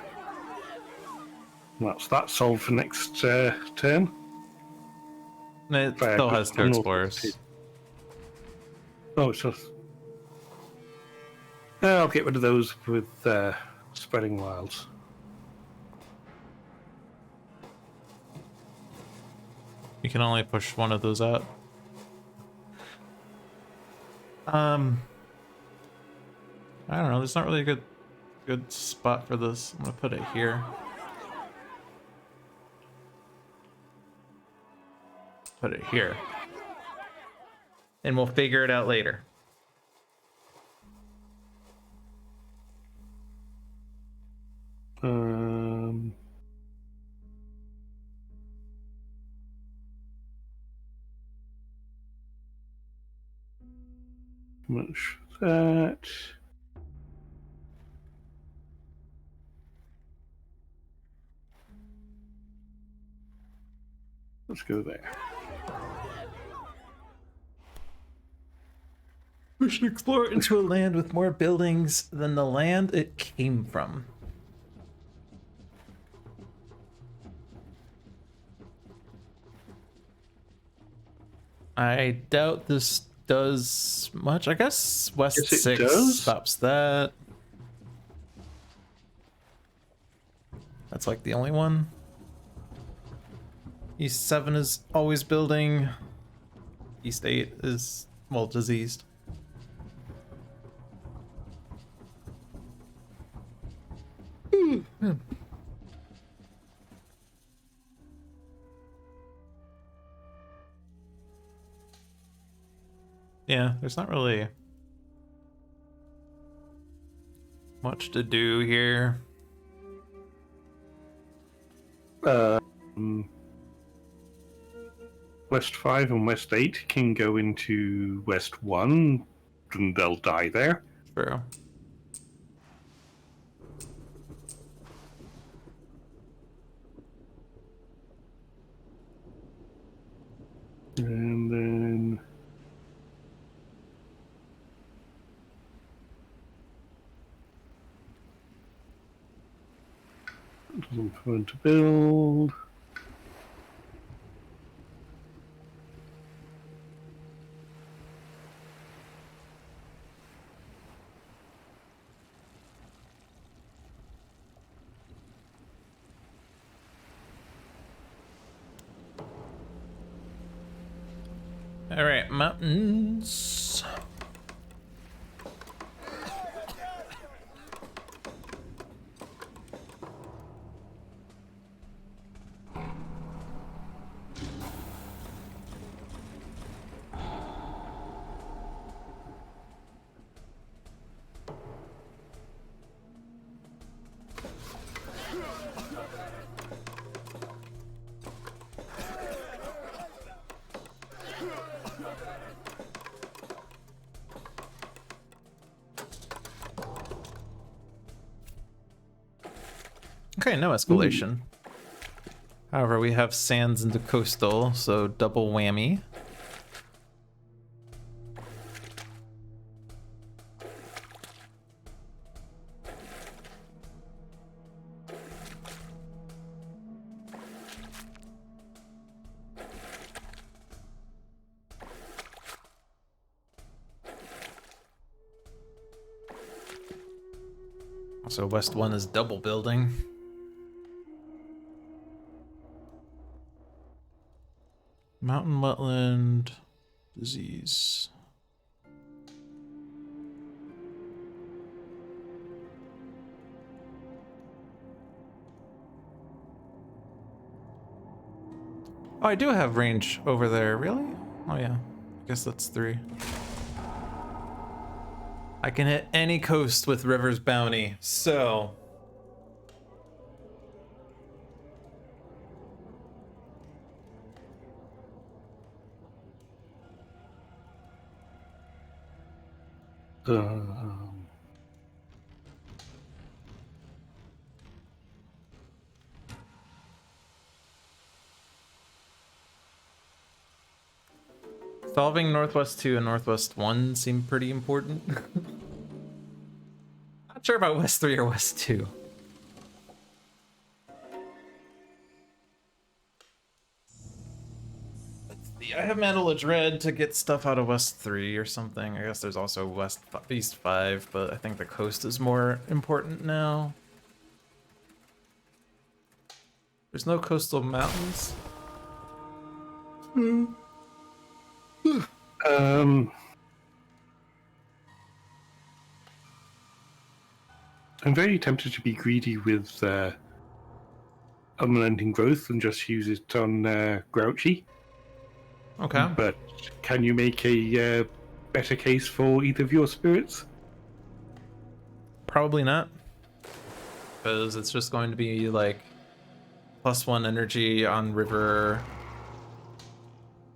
That's that solved for next turn. It Fair, still good. has two I'm not- explorers. Oh, it's just. I'll get rid of those with spreading wilds. You can only push one of those out. I don't know. There's not really a good spot for this. I'm gonna put it here. Put it here. And we'll figure it out later. Much that. Let's go there. We should explore into a land with more buildings than the land it came from. I doubt this does much. I guess West Yes, it 6 does. stops that. That's like the only one. East 7 is always building. East 8 is, well, diseased. Yeah, there's not really much to do here. West 5 and West 8 can go into West 1, and they'll die there. True. And then. Doesn't prevent to build. All right, mountains. Okay, no escalation. However, we have sands into coastal, so double whammy. Also, West 1 is double building. Mountain wetland disease. Oh, I do have range over there. Really? Oh yeah. I guess that's 3. I can hit any coast with River's Bounty, so... Solving Northwest 2 and Northwest 1 seem pretty important. Not sure about West 3 or West 2. I have Mantle Dread to get stuff out of West 3 or something. I guess there's also East 5, but I think the coast is more important now. There's no coastal mountains. I'm very tempted to be greedy with unrelenting growth and just use it on Grouchy. Okay. But can you make a better case for either of your spirits? Probably not. Because it's just going to be like +1 energy on River,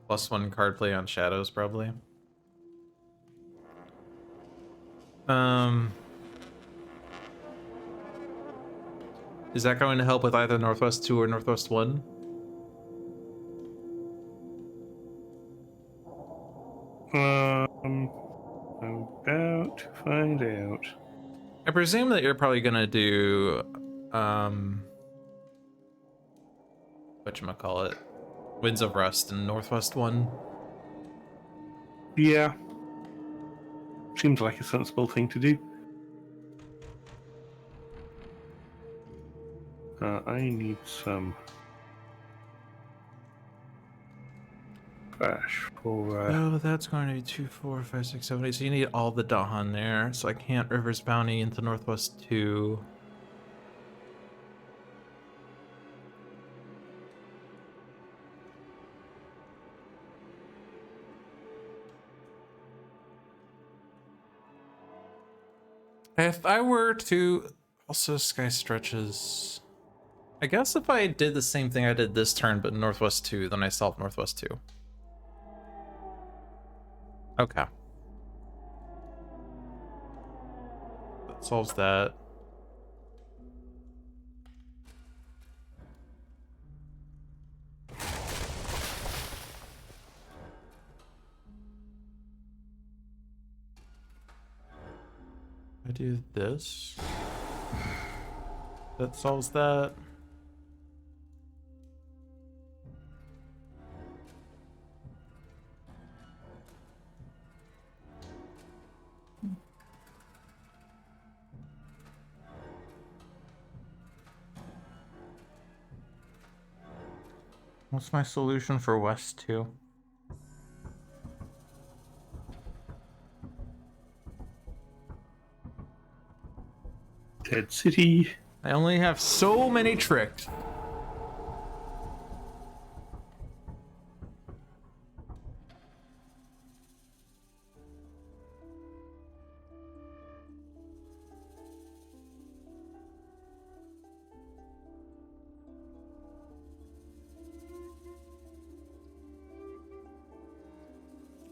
+1 card play on Shadows, probably. Is that going to help with either Northwest 2 or Northwest 1? I'm about to find out. I presume that you're probably gonna do, whatchamacallit, Winds of Rust and Northwest 1. Yeah. Seems like a sensible thing to do. I need some flash for... Oh, that's going to be 2, 4, 5, 6, 7, 8. So you need all the Dahan there. So I can't River's Bounty into Northwest 2. If I were to... Also, Sky Stretches... I guess if I did the same thing I did this turn, but Northwest 2, then I solved Northwest 2. Okay. That solves that. I do this. That solves that. What's my solution for West 2? Dead City. I only have so many tricks.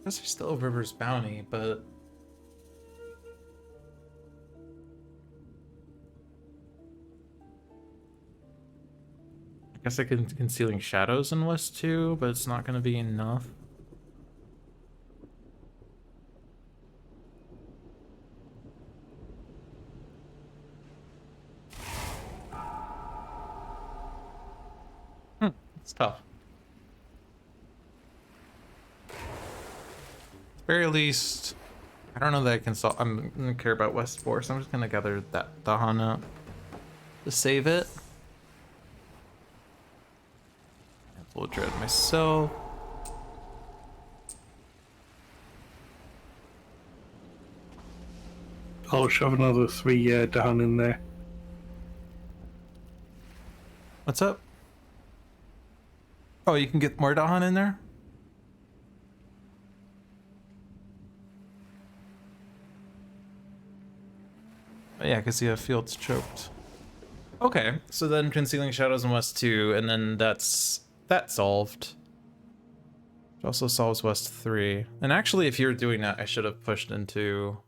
I guess there's still River's Bounty, but... I guess I can Concealing Shadows in West 2, but it's not going to be enough. It's tough. At the very least, I don't know that I can solve. I'm gonna care about West 4, so I'm just gonna gather that Dahan up to save it. Full dread myself. I'll shove another 3 down in there. What's up? Oh, you can get more Dahan in there? Oh, yeah, because you have fields choked. Okay, so then concealing shadows in West 2, and then that's solved. It also solves West 3. And actually, if you're doing that, I should have pushed into...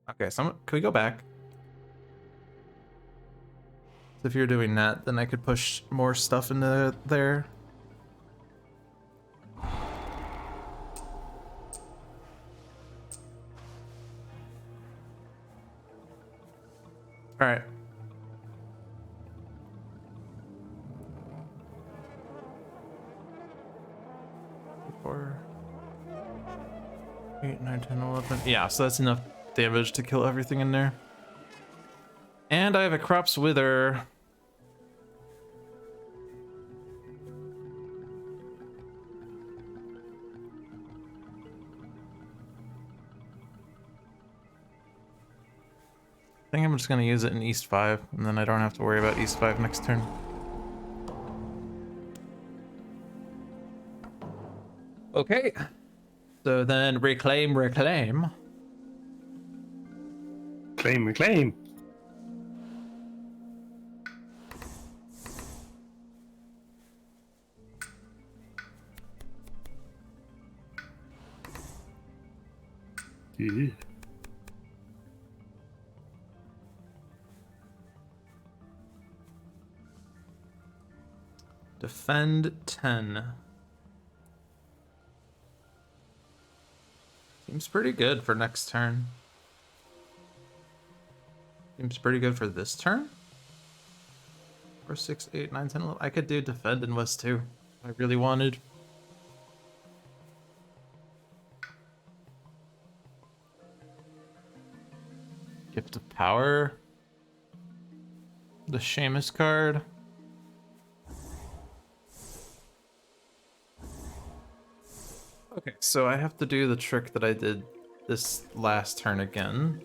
Okay, so can we go back? So if you're doing that, then I could push more stuff into there. All right. Four, 8, 9, 10, 11. Yeah, so that's enough damage to kill everything in there. And I have a Crop's Wither. I think I'm just gonna use it in East 5, and then I don't have to worry about East 5 next turn. Okay. So then reclaim. Reclaim. Yeah. Defend 10. Seems pretty good for next turn. Seems pretty good for this turn. 4, 6, 8, 9, 10, 11. I could do defend in West 2 if I really wanted. Gift of Power. The Seamus card. Okay, so I have to do the trick that I did this last turn again.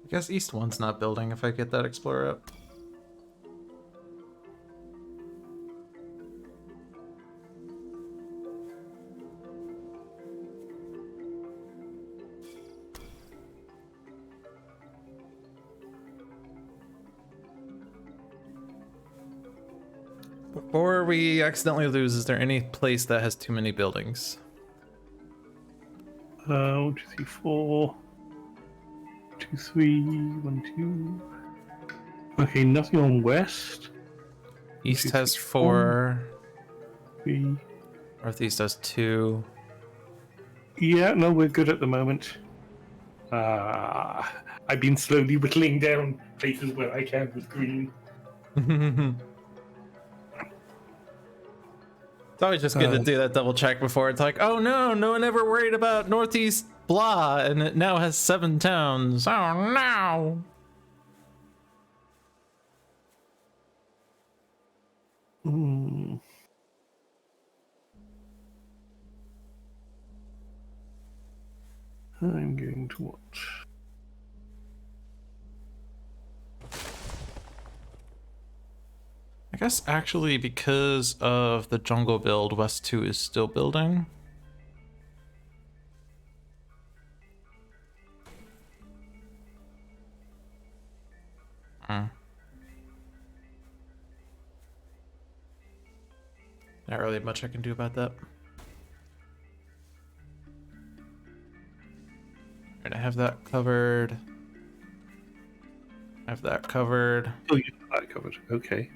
I guess East 1's not building if I get that Explorer up. Before we accidentally lose, is there any place that has too many buildings? 1, 2, 3, 4. 2, 3, 1, 2. Okay, nothing on West. East 2, has 3, 4. 3. Northeast has 2. Yeah, no, we're good at the moment. I've been slowly whittling down places where I can with green. It's always just good to do that double check before. It's like, oh no, no one ever worried about Northeast blah, and it now has 7 towns. Oh no. I'm going to watch. I guess actually because of the jungle build, West 2 is still building. Not really much I can do about that. have that covered. I have that covered. Oh, you have that covered. Okay.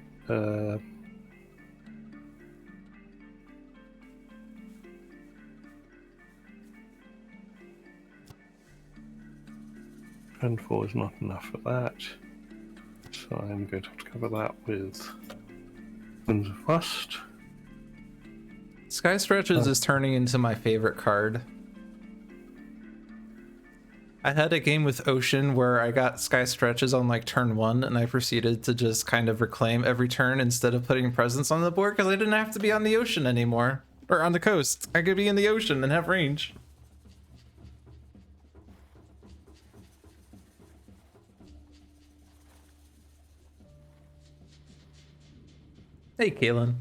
And 4 is not enough for that. So I'm going to have to cover that with Winds of Rust. Sky Stretches is turning into my favorite card. I had a game with Ocean where I got Sky Stretches on like turn 1 and I proceeded to just kind of reclaim every turn instead of putting presence on the board because I didn't have to be on the ocean anymore. Or on the coast. I could be in the ocean and have range. Hey, Kaylin.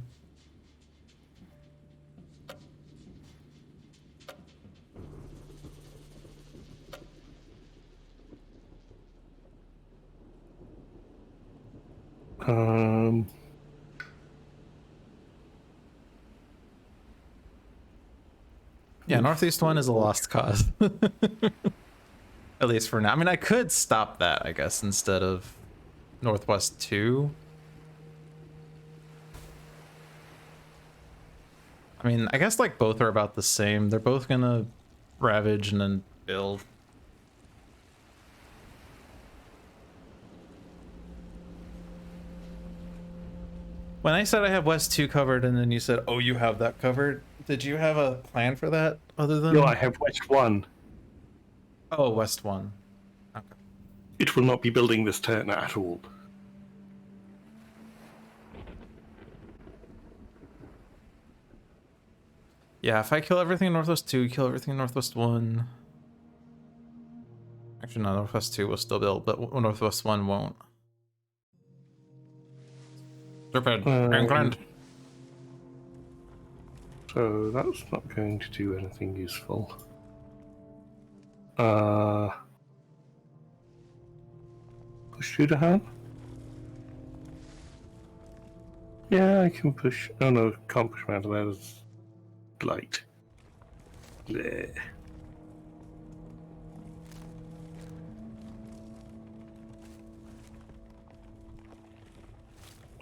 Yeah, Northeast 1 is a lost cause. At least for now. I mean, I could stop that, I guess, instead of Northwest 2. I mean, I guess like both are about the same. They're both gonna ravage and then build. When I said I have West 2 covered and then you said, oh, you have that covered, did you have a plan for that other than... No, I have West 1. Oh, West 1. Okay. It will not be building this turn at all. Yeah, if I kill everything in Northwest 2, kill everything in Northwest 1... Actually, no, Northwest 2 will still build, but Northwest 1 won't. Stupid. England. So that's not going to do anything useful. Push through the hand? Yeah, I can push. Oh no, can't push around there. There's light. Bleh.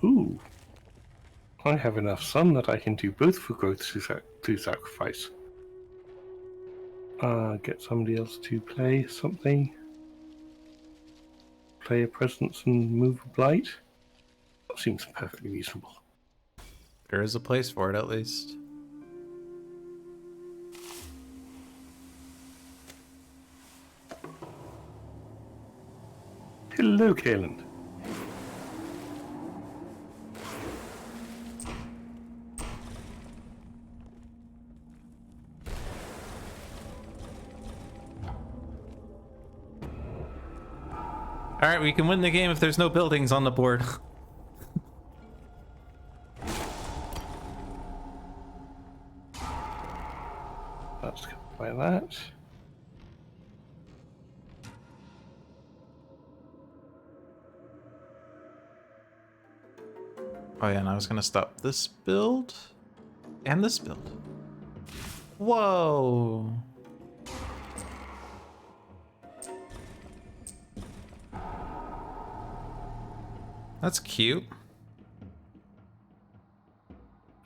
Ooh. I have enough sun that I can do both for growth through sacrifice. Get somebody else to play something. Play a presence and move a blight. That seems perfectly reasonable. There is a place for it, at least. Hello, Kaeland. Alright, we can win the game if there's no buildings on the board. That's covered by that. Oh yeah, and I was gonna stop this build and this build. Whoa. That's cute.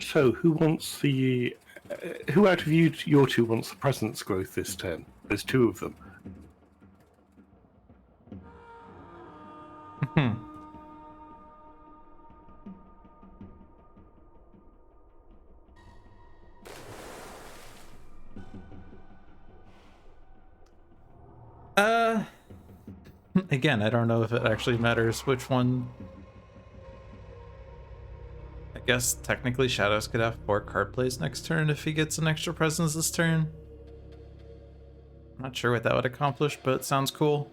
So, who wants the... who out of your two wants the presence growth this turn? There's 2 of them. Again, I don't know if it actually matters which one. I guess technically Shadows could have 4 card plays next turn if he gets an extra presence this turn. I'm not sure what that would accomplish, but it sounds cool.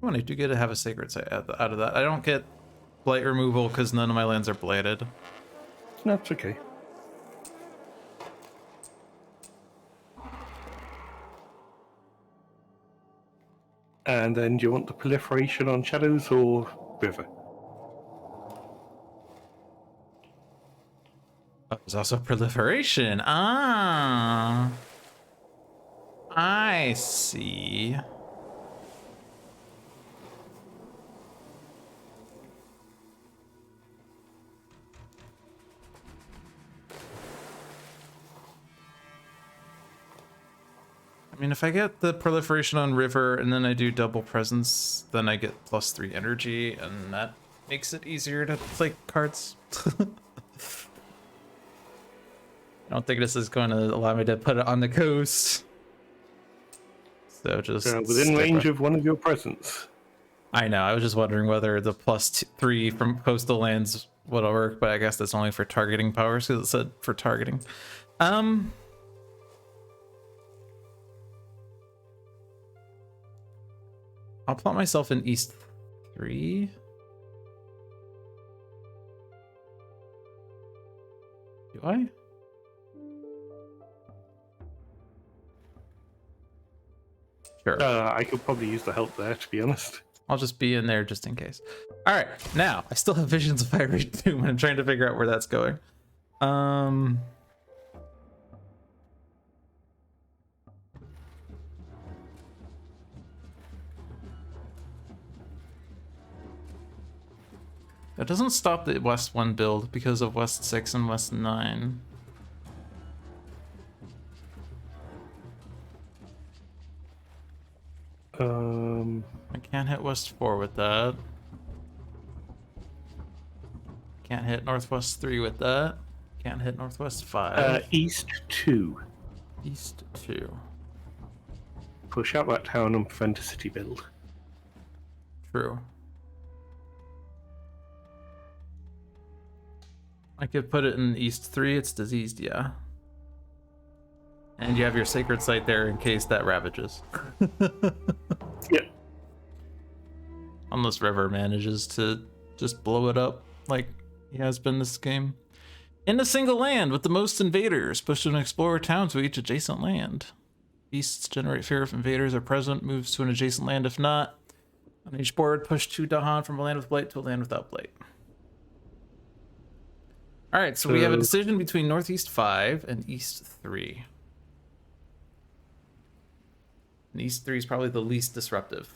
Oh, and I do get to have a Sacred Site out of that. I don't get blight removal because none of my lands are blighted. That's okay. And then do you want the proliferation on Shadows or River? There's also proliferation. Ah. I see. I mean, if I get the proliferation on river and then I do double presence, then I get +3 energy, and that makes it easier to play cards. I don't think this is going to allow me to put it on the coast. So just within range of one of your presents. I know. I was just wondering whether the +3 from coastal lands would work, but I guess that's only for targeting powers because it said for targeting. I'll plot myself in East 3. Do I? Sure. I could probably use the help there, to be honest. I'll just be in there just in case. All right, now I still have visions of Fire Rate 2 when I'm trying to figure out where that's going. That doesn't stop the West 1 build because of West 6 and West 9. I can't hit West 4 with that. Can't hit Northwest 3 with that. Can't hit Northwest 5. East 2. East 2. Push out that town and prevent a city build. True. I could put it in East 3, it's diseased, yeah. And you have your sacred site there in case that ravages. Yep. Unless River manages to just blow it up like he has been this game. In a single land with the most invaders, push an explorer town to each adjacent land. Beasts generate fear if invaders are present, moves to an adjacent land if not. On each board, push 2 Dahan from a land with blight to a land without blight. All right, so we have a decision between Northeast 5 and East 3. And East 3 is probably the least disruptive.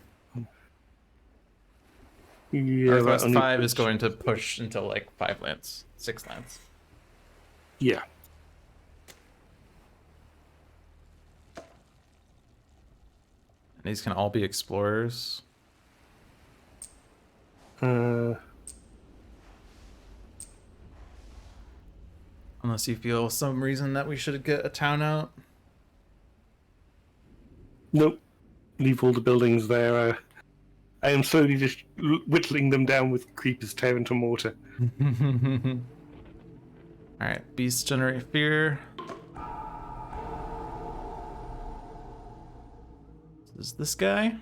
Yeah, Northwest 5 is going to push until like 5 lands, 6 lands. Yeah. And these can all be explorers. Unless you feel some reason that we should get a town out. Nope. Leave all the buildings there. I am slowly just whittling them down with creepers tearing to mortar. Alright, beasts generate fear. Is this guy? Do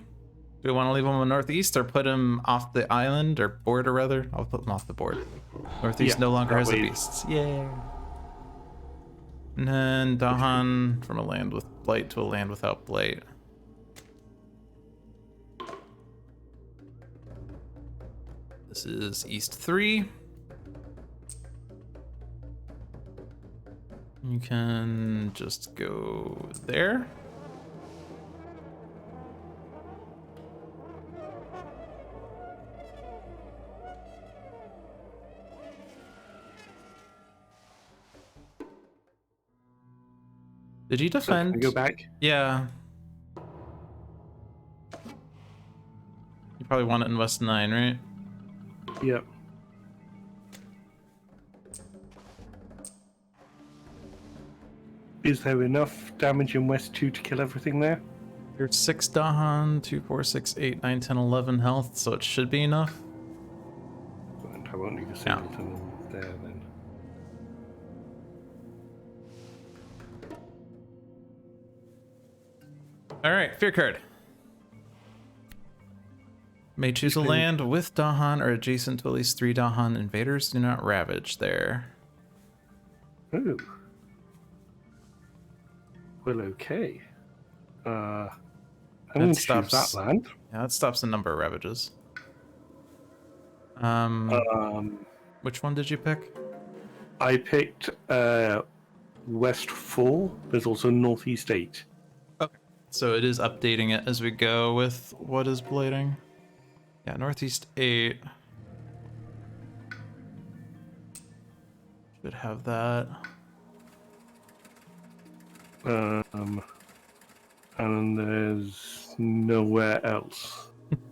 we want to leave him on the northeast or put him off the island or board, or rather? I'll put him off the board. Northeast no longer has the beasts. Yay. And then Dahan from a land with blight to a land without blight. This is East 3. You can just go there. Did you defend? Can we go back? Yeah. You probably want it in West 9, right? Yep. Is there enough damage in West 2 to kill everything there? You're 6 Dahan, 2, 4, 6, 8, 9, 10, 11 health, so it should be enough. And I won't leave a singleton there then. Alright, fear card. May choose a land with Dahan or adjacent to at least 3 Dahan. Invaders do not ravage there. Ooh. Well, okay. I'm going to choose that land. Yeah, that stops the number of ravages. Which one did you pick? I picked West 4. There's also Northeast 8. Okay. So it is updating it as we go with what is blading. Yeah, Northeast 8. Should have that. And there's nowhere else.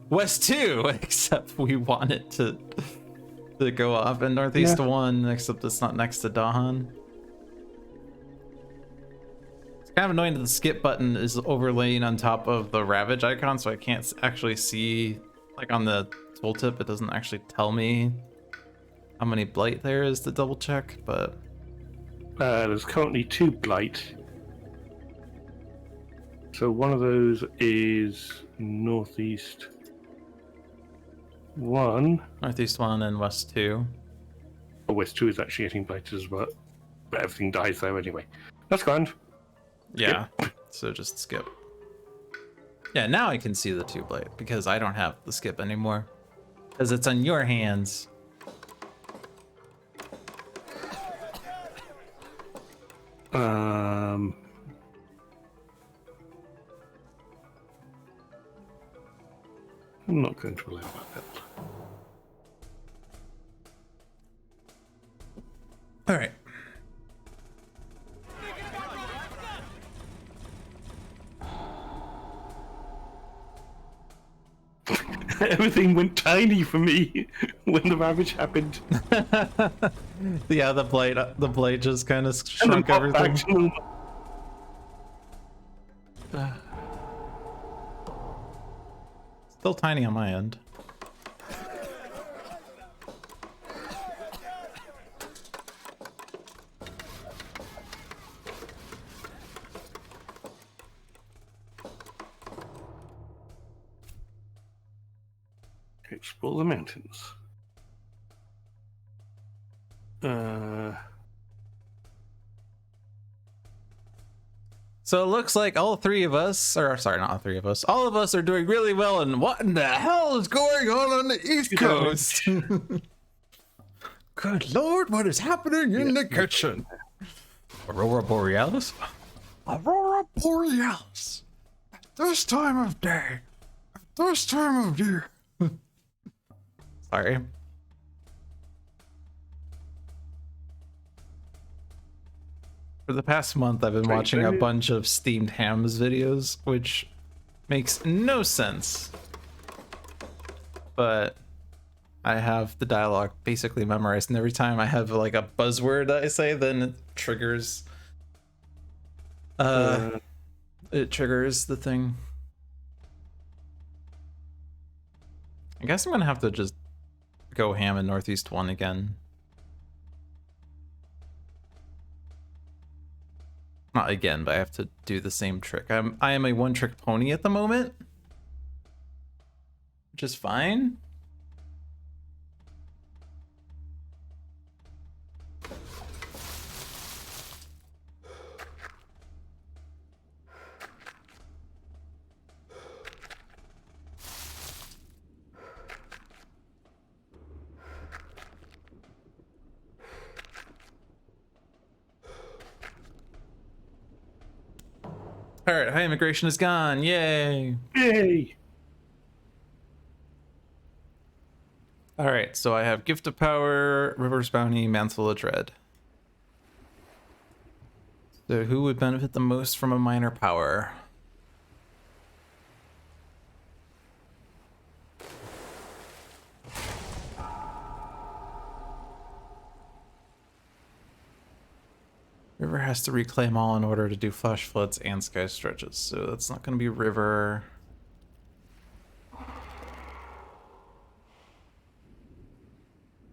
West 2, except we want it to go off. And Northeast 1, except it's not next to Dahan. It's kind of annoying that the skip button is overlaying on top of the Ravage icon, so I can't actually see, like on the tooltip, it doesn't actually tell me how many blight there is to double check, but... There's currently 2 blight. So one of those is Northeast 1. Northeast 1 and West 2. Oh, West 2 is actually getting blighted as well. But everything dies there anyway. That's grand. Yeah, so just skip. Yeah, now I can see the 2 blight, because I don't have the skip anymore. Because it's on your hands. I'm not going to allow that build. All right. Everything went tiny for me when the Ravage happened. Yeah, the blade just kind of shrunk everything. Still tiny on my end. Explore the mountains. So it looks like all 3 of us, or sorry, not all 3 of us, all of us are doing really well. And what in the hell is going on the East Coast? Good Lord, what is happening in the kitchen? Aurora Borealis? Aurora Borealis. At this time of day. At this time of year. Sorry. For the past month, I've been watching a bunch of steamed hams videos, which makes no sense. But I have the dialogue basically memorized, and every time I have like a buzzword that I say, then it triggers. It triggers the thing. I guess I'm gonna have to just go ham in Northeast 1 again. Not again, but I have to do the same trick. I am a one-trick pony at the moment, which is fine. All right, high immigration is gone. Yay! Yay! All right, so I have Gift of Power, River's Bounty, Mantle of Dread. So who would benefit the most from a minor power? River has to reclaim all in order to do flash floods and sky stretches, so that's not going to be River.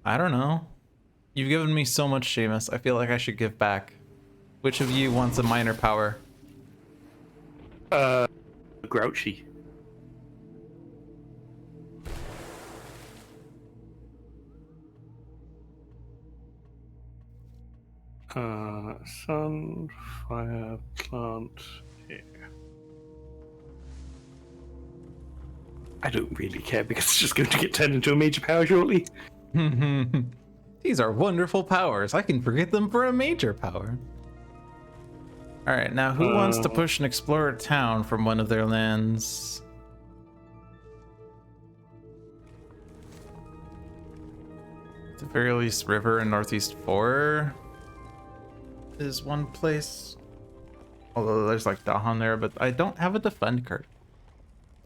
I don't know. You've given me so much, Seamus. I feel like I should give back. Which of you wants a minor power? Grouchy. Sun, fire, plant, air. I don't really care because it's just going to get turned into a major power shortly. These are wonderful powers. I can forget them for a major power. All right, now who wants to push and explore a town from one of their lands? At the very least, River in Northeast 4 is one place. Although there's like Dahan there, but I don't have a defend card.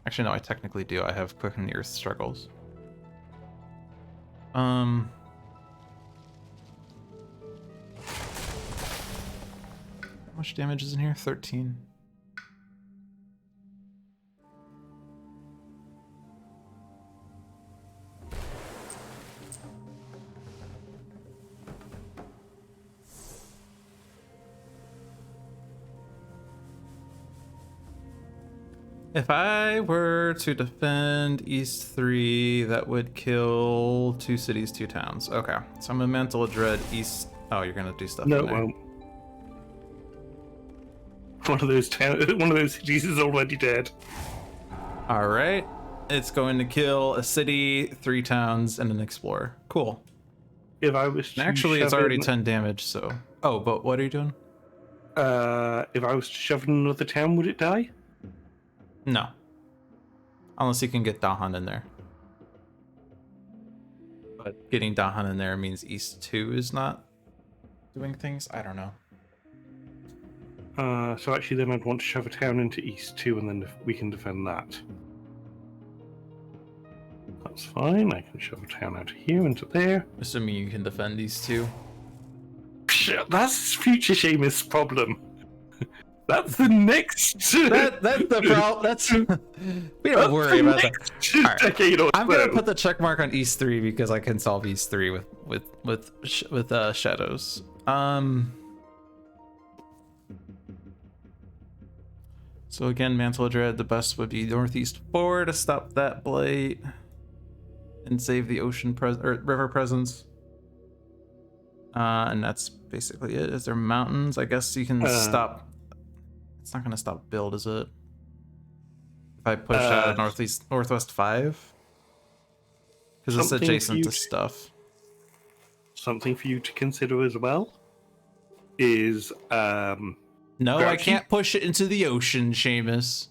Actually, no, I technically do. I have Quick and the Earth Struggles. How much damage is in here? 13. If I were to defend East 3, that would kill 2 cities, 2 towns. Okay, so I'm a Mantle of Dread East. Oh, you're gonna do stuff. No, in there. it won't. One of those cities is already dead. All right, it's going to kill a city, 3 towns, and an explorer. Cool. If I was to And actually, it's shove already in, 10 damage. So, oh, but what are you doing? if I was to shove in another town, would it die? No, unless you can get Dahan in there. But getting Dahan in there means East 2 is not doing things. I don't know. So actually, then I'd want to shove a town into East 2, and then we can defend that. That's fine. I can shove a town out of here into there. Assuming you can defend East 2. That's future Seamus' problem. That's the next. That's the problem. That's we don't worry about that. Right. Decade or I'm so. gonna put the check mark on East 3 because I can solve East 3 with shadows. So again, Mantle of Dread, the best would be Northeast 4 to stop that blight and save the ocean or river presence. And that's basically it. Is there mountains? I guess you can stop. It's not gonna stop build, is it? If I push out northwest 5, because it's adjacent to stuff. Something for you to consider as well is No, Grouchy? I can't push it into the ocean, Seamus.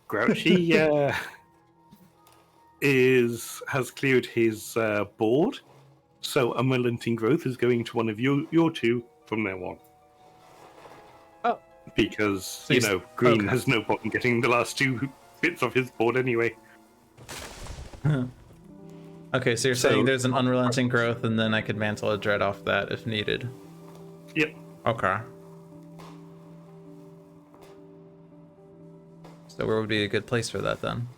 Grouchy has cleared his board, so Unrelenting Growth is going to one of your 2 from now on. Oh, because so Green okay. has no problem getting the last 2 bits of his board anyway. Okay, so you're saying there's an Unrelenting Growth, and then I could Mantle of Dread off that if needed. Yep. Okay. So where would be a good place for that then?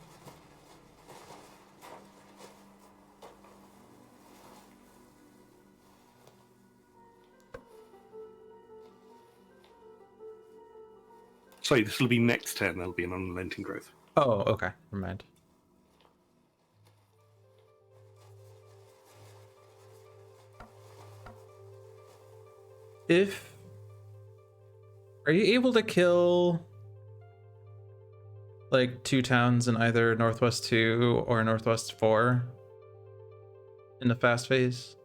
Sorry, this will be next turn. There'll be an Unrelenting Growth. Oh, okay. Never mind. Are you able to kill like 2 towns in either Northwest 2 or Northwest 4 in the fast phase?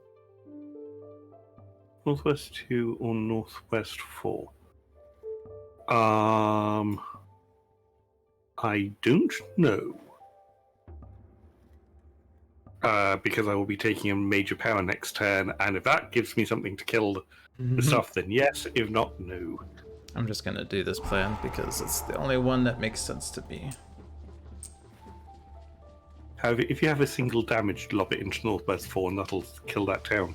Northwest 2 or Northwest 4? I don't know. Because I will be taking a major power next turn, and if that gives me something to kill the stuff, then yes. If not, no. I'm just gonna do this plan because it's the only one that makes sense to me. However, if you have a single damage, lob it into Northwest 4, and that'll kill that town.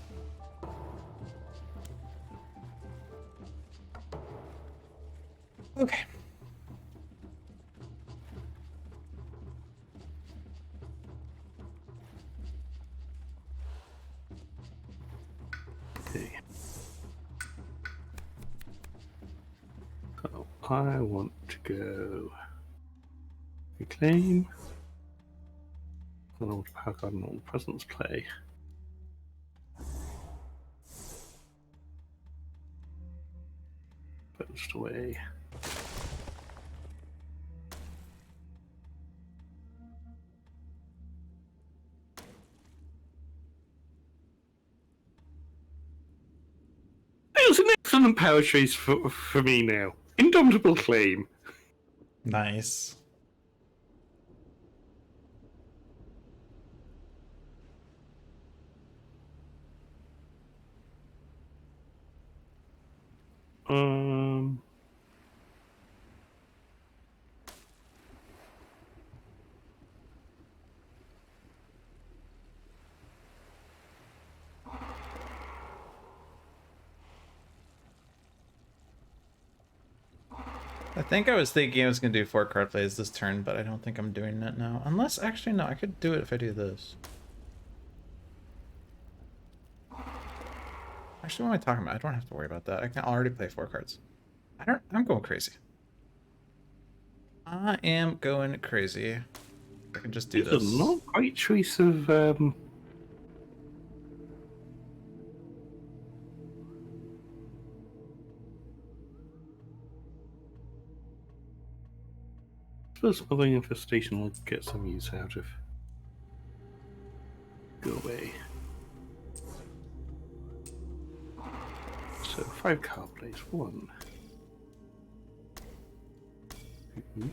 Okay. Okay. So I want to go reclaim. I don't want to pack on all presence play. Post away. excellent power trace for me now. Indomitable claim. Nice. I think I was thinking I was going to do 4 card plays this turn, but I don't think I'm doing that now. Unless, actually, no, I could do it if I do this. Actually, what am I talking about? I don't have to worry about that. I can already play 4 cards. I'm going crazy. I am going crazy. I can just do this. It's a not great choice of suppose Mother Infestation will get some use out of. Go away. So 5 card plays. 1. Mm-hmm.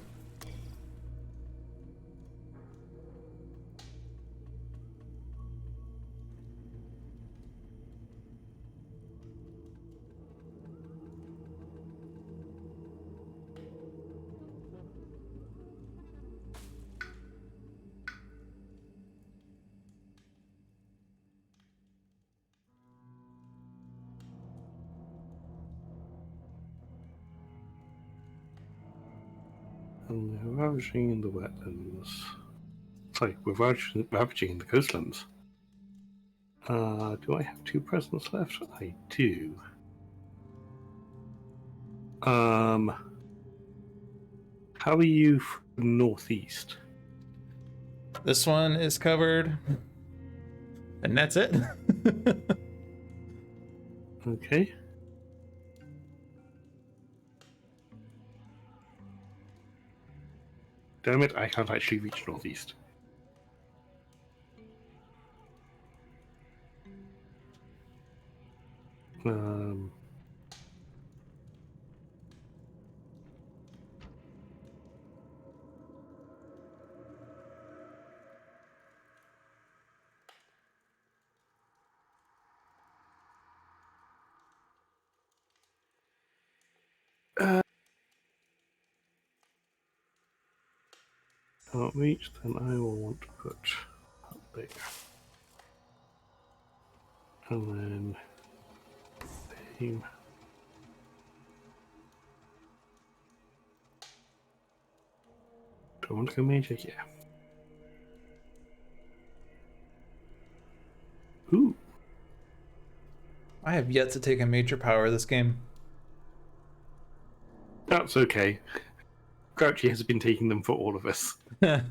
And we're ravaging in the wetlands. Sorry, we're ravaging in the coastlands. Do I have 2 presents left? I do. How are you from northeast? This one is covered. And that's it. Okay. Damn it, I can't actually reach northeast. Can't reach, then I will want to put up there. And then aim. Do I want to go major? Yeah. Ooh. I have yet to take a major power this game. That's okay. Grouchy has been taking them for all of us. I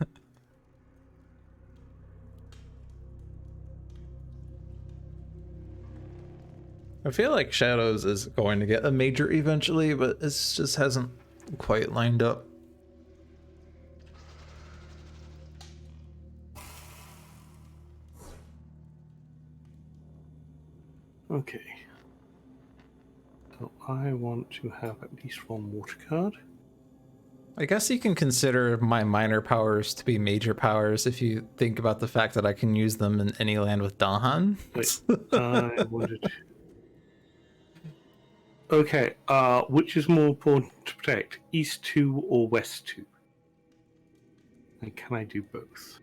feel like Shadows is going to get a major eventually, but it just hasn't quite lined up. Okay. So I want to have at least 1 water card. I guess you can consider my minor powers to be major powers if you think about the fact that I can use them in any land with Dahan. Wait, I wanted to... Okay, which is more important to protect, East 2 or West 2? And can I do both?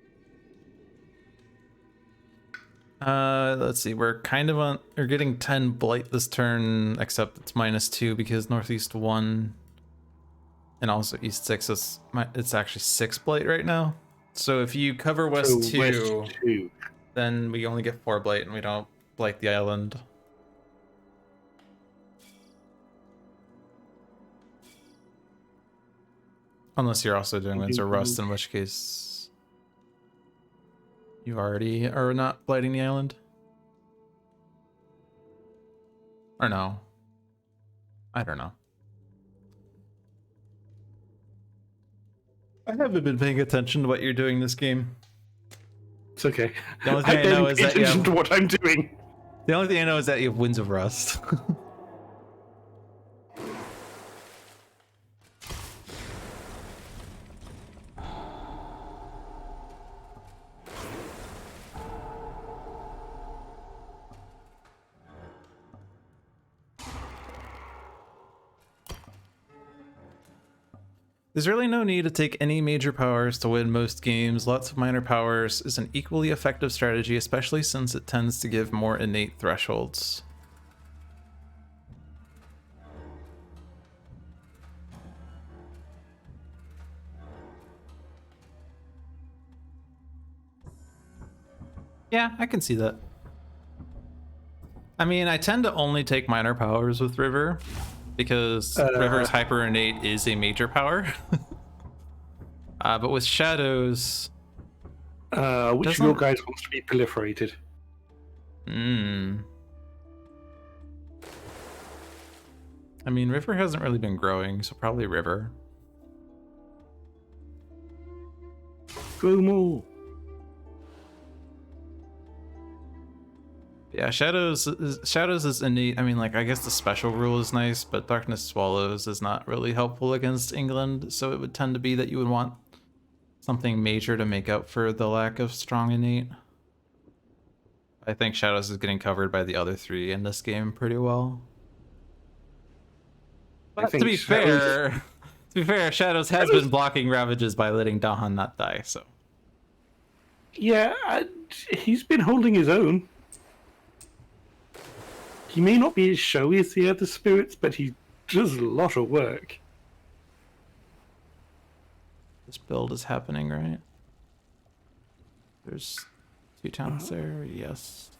Let's see. We're kind of on. We're getting 10 blight this turn, except it's -2 because Northeast 1 and also East 6 is it's actually 6 blight right now. So if you cover West 2, West 2, then we only get 4 blight and we don't blight the island. Unless you're also doing Winds of Rust, in which case you already are not blighting the island. Or no. I don't know. I haven't been paying attention to what you're doing this game. It's okay. The only thing I know is that you have, to what I'm doing. the only thing I know is that you have Winds of Rust. There's really no need to take any major powers to win most games. Lots of minor powers is an equally effective strategy, especially since it tends to give more innate thresholds. Yeah, I can see that. I mean, I tend to only take minor powers with River because River's hyper innate is a major power. But with Shadows, which of your guys wants to be proliferated? I mean, River hasn't really been growing, so probably River. Grow more. Yeah, Shadows is innate. I mean, like, I guess the special rule is nice, but Darkness Swallows is not really helpful against England, so it would tend to be that you would want something major to make up for the lack of strong innate. I think Shadows is getting covered by the other three in this game pretty well. But to be fair, Shadows has been blocking Ravages by letting Dahan not die, so. Yeah, he's been holding his own. He may not be as showy as the other spirits, but he does a lot of work. This build is happening, right? There's 2 towns there, yes.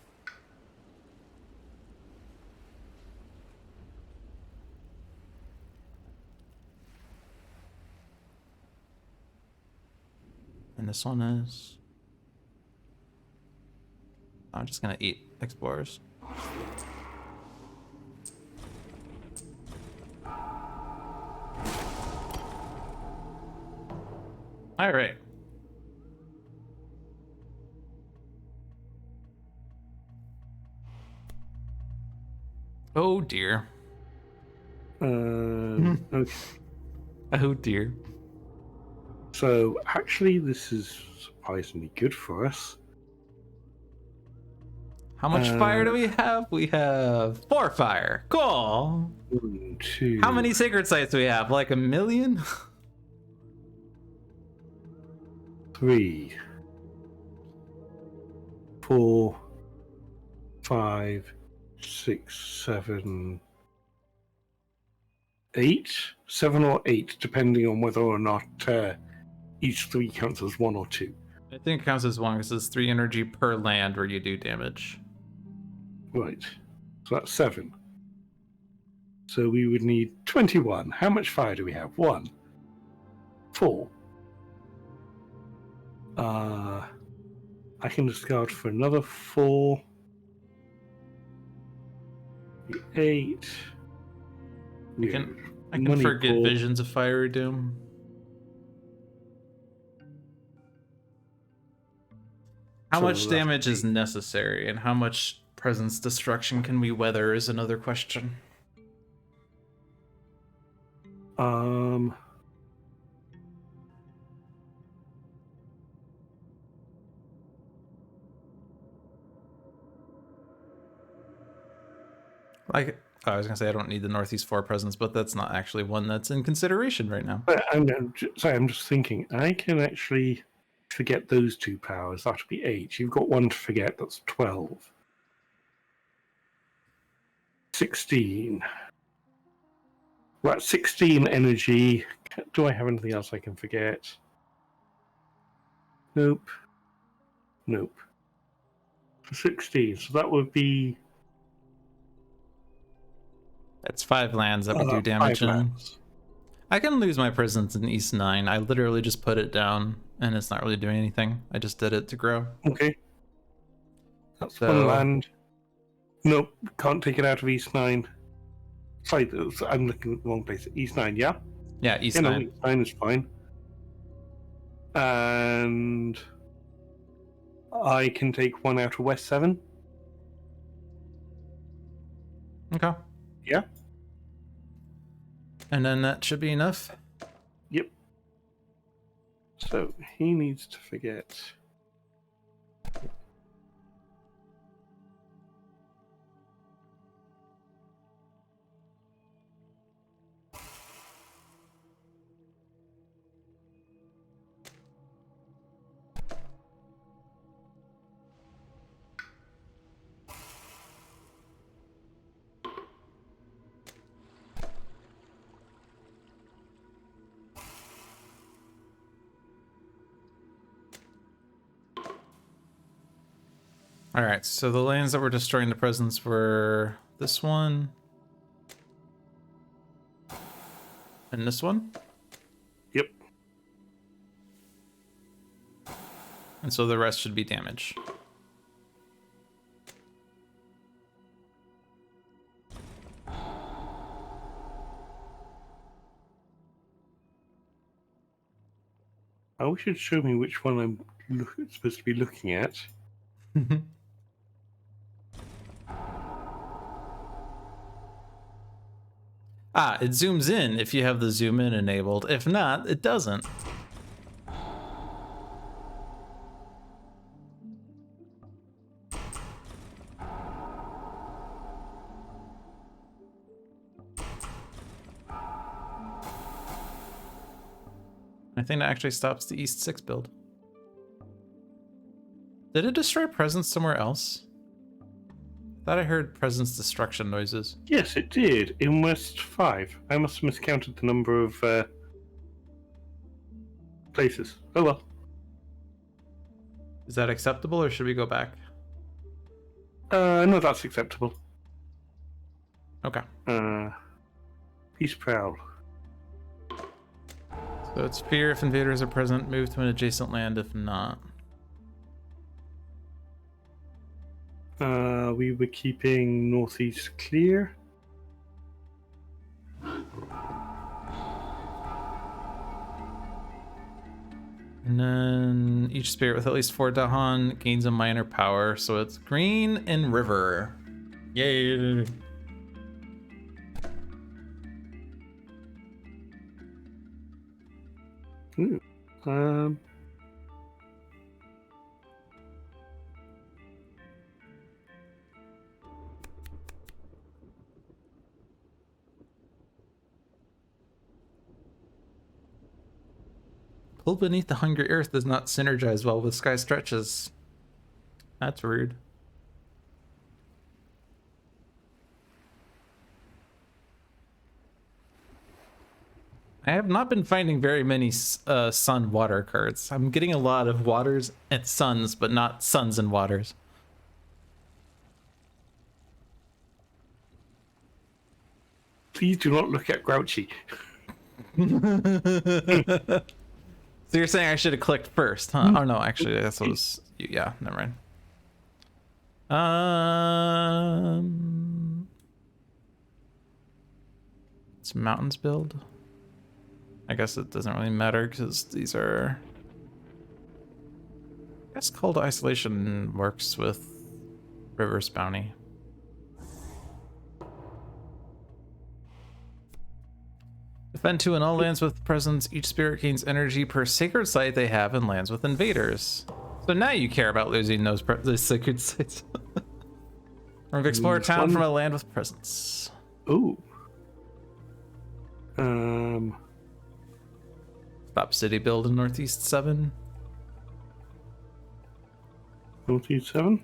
And this one is... I'm just gonna eat explorers. All right. Oh dear. Okay. Oh dear. So actually, this is surprisingly good for us. How much fire do we have? We have 4 fire. Cool. 1, 2. How many sacred sites do we have? Like 1 million? 3, 4, 5, 6, 7, 8. 7 or 8, depending on whether or not each 3 counts as 1 or 2. I think it counts as 1 because it's 3 energy per land where you do damage. Right. So that's 7. So we would need 21. How much fire do we have? 1. 4. I can discard for another 4. 8. I can forget Visions of Fiery Doom. How much damage is necessary, and how much presence destruction can we weather is another question. Like, I was gonna say I don't need the Northeast 4 presence, but that's not actually one that's in consideration right now. I'm just thinking, I can actually forget those 2 powers. That would be 8. You've got 1 to forget, that's 12. 16. Right, 16 energy. Do I have anything else I can forget? Nope. Nope. 16, so that would be... That's 5 lands that would do damage in. I can lose my presence in East 9. I literally just put it down, and it's not really doing anything. I just did it to grow. Okay. That's 1 land. Nope, can't take it out of East 9. Sorry, I'm looking at the wrong place. East 9, yeah? Yeah, East 9. East 9 is fine. And I can take 1 out of West 7. Okay. Yeah. And then that should be enough. Yep. So he needs to forget. All right, so the lands that were destroying the presence were this one and this one. Yep. And so the rest should be damage. I wish you'd show me which one I'm supposed to be looking at. Ah, it zooms in if you have the zoom in enabled. If not, it doesn't. I think that actually stops the East 6 build. Did it destroy presence somewhere else? Thought I heard presence destruction noises. Yes, it did. In West 5. I must have miscounted the number of places. Oh well. Is that acceptable or should we go back? No, that's acceptable. Okay. Peace proud. So it's fear if invaders are present, move to an adjacent land if not. We were keeping northeast clear. And then each spirit with at least 4 Dahan gains a minor power, so it's green and river. Yay! Ooh. Pull beneath the hungry earth does not synergize well with sky stretches. That's rude. I have not been finding very many sun water cards. I'm getting a lot of waters and suns, but not suns and waters. Please do not look at Grouchy. So you're saying I should have clicked first, huh? Oh no, actually that's what was. Yeah, never mind. It's mountains build. I guess it doesn't really matter because these are. I guess cold isolation works with River's Bounty. Defend 2 in all lands with presence. Each spirit gains energy per sacred site they have in lands with invaders. So now you care about losing those sacred sites. Or explore a town from a land with presence. Ooh. Stop city build in Northeast 7. Northeast 7?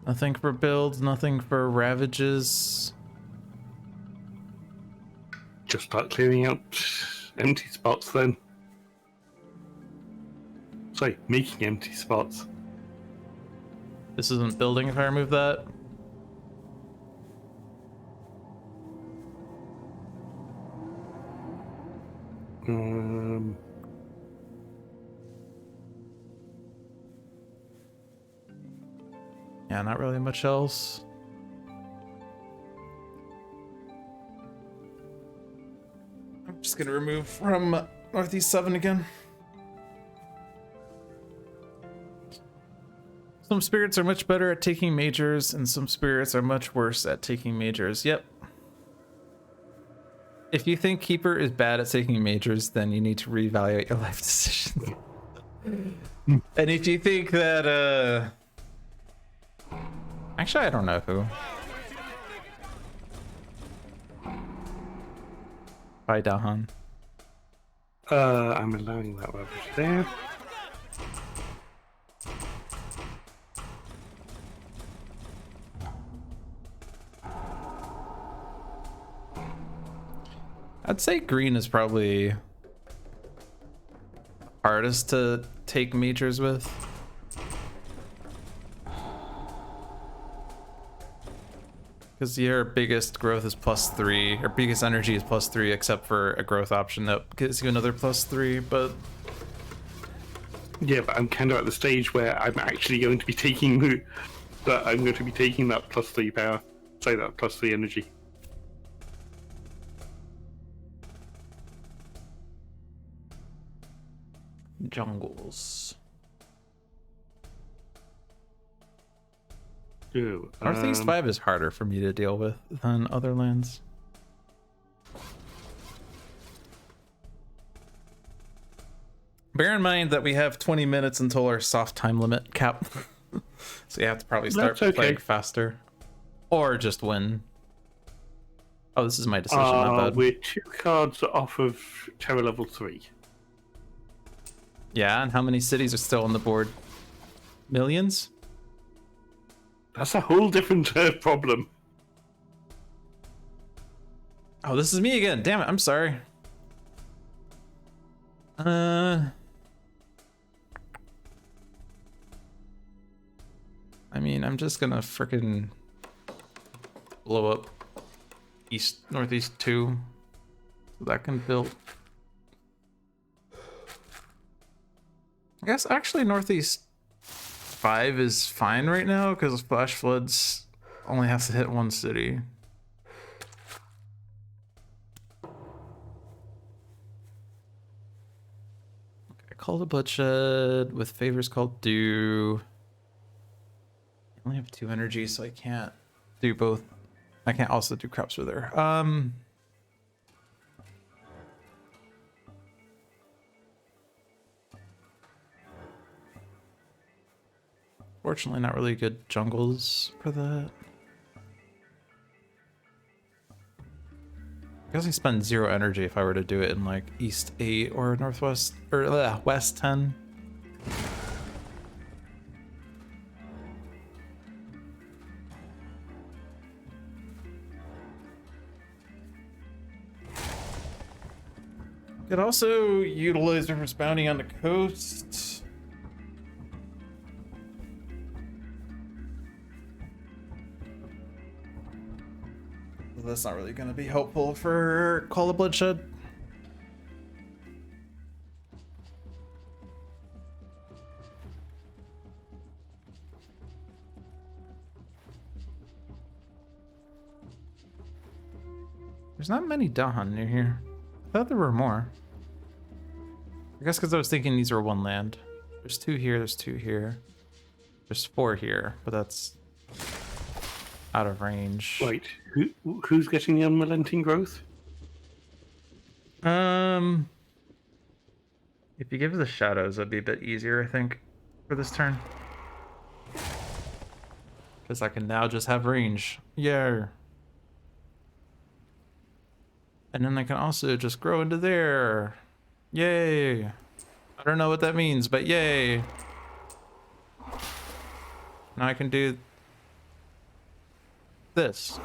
Nothing for builds, nothing for ravages. Just start clearing out empty spots then. Sorry, making empty spots. This isn't building if I remove that. Yeah, not really much else. I'm just gonna remove from Northeast 7 again. Some spirits are much better at taking majors, and some spirits are much worse at taking majors. Yep. If you think Keeper is bad at taking majors, then you need to reevaluate your life decisions. And if you think that, actually, I don't know who. Bye, Dahan. I'm allowing that rubbish there. I'd say green is probably hardest to take majors with. Because your biggest growth is +3, or biggest energy is +3, except for a growth option that gives you another +3, but... Yeah, but I'm kind of at the stage where I'm actually going to be taking that. I'm going to be taking that +3 power, say that +3 energy. Jungles. Ooh, Northeast 5 is harder for me to deal with than other lands. Bear in mind that we have 20 minutes until our soft time limit cap. So you have to probably start playing faster. Or just win. Oh, this is my decision, my bad. We're 2 cards off of Terror level 3. Yeah, and how many cities are still on the board? Millions? That's a whole different problem. Oh, this is me again. Damn it, I'm sorry. I mean, I'm just gonna frickin' blow up Northeast 2 so that can build. I guess actually Northeast 5 is fine right now because Flash Floods only has to hit one city. Okay, Call to Bloodshed with favors called due. I only have 2 energy, so I can't do both. I can't also do Crops with her. Fortunately, not really good jungles for that. I guess I spend 0 energy if I were to do it in like East 8 or Northwest or West 10. Could also utilize River's Bounty on the coast. That's not really going to be helpful for Call of Bloodshed. There's not many Dahan near here. I thought there were more. I guess because I was thinking these were one land. There's 2 here, there's 2 here. There's 4 here, but that's out of range. Wait, who's getting the unrelenting growth? If you give the shadows, that'd be a bit easier, I think, for this turn. Because I can now just have range. Yeah. And then I can also just grow into there. Yay. I don't know what that means, but yay. Now I can do this.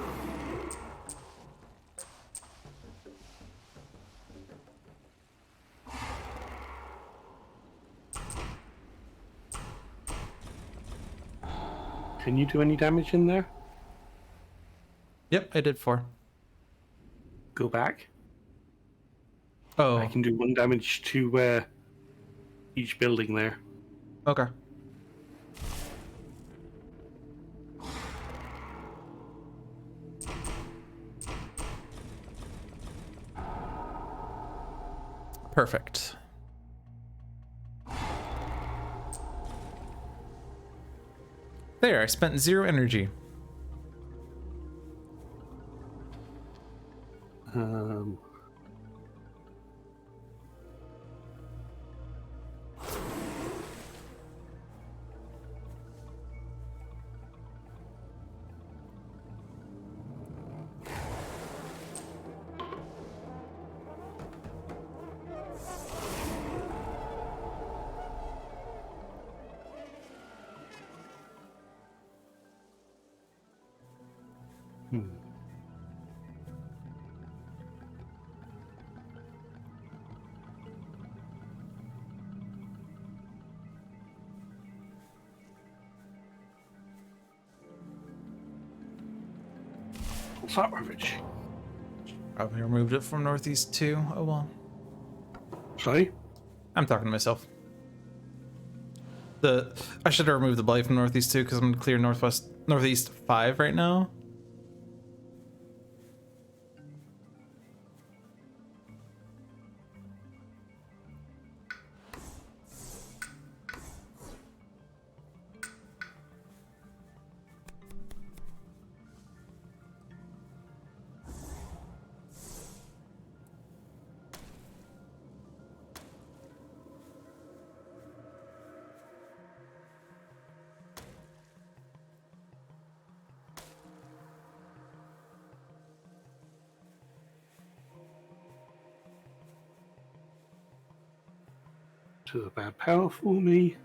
Can you do any damage in there? Yep, I did 4. Go back. Oh, I can do 1 damage to each building there. okay. Perfect. There, I spent 0 energy. What's that ravage? Probably removed it from northeast too. Oh well. Sorry? I'm talking to myself. I should have removed the blight from northeast too because I'm gonna clear northeast 5 right now. To the bad power for me.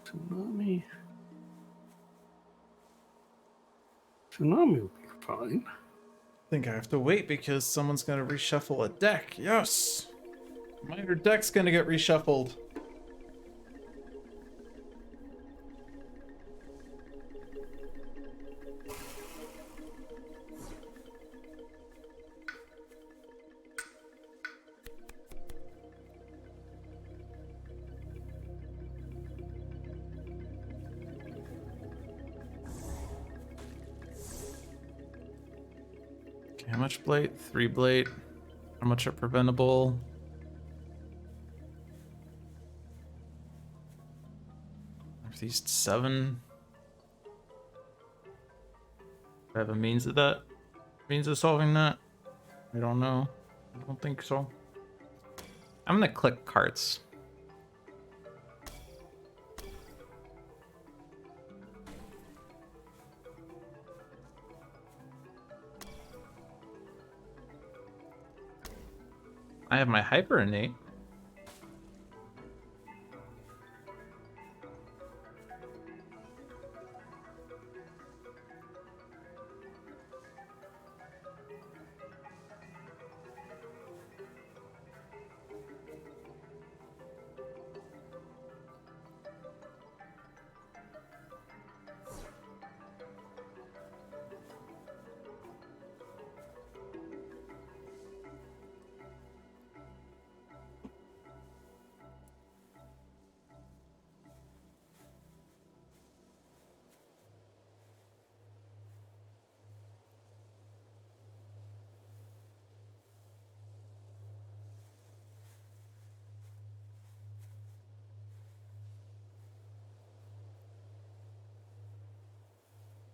Tsunami. Tsunami will be fine. I think I have to wait because someone's gonna reshuffle a deck. Yes! Minor deck's gonna get reshuffled. Okay, how much blade? 3 blade. How much are preventable? Northeast 7. Do I have a means of that? Means of solving that? I don't know. I don't think so. I'm gonna click carts. I have my hyper innate.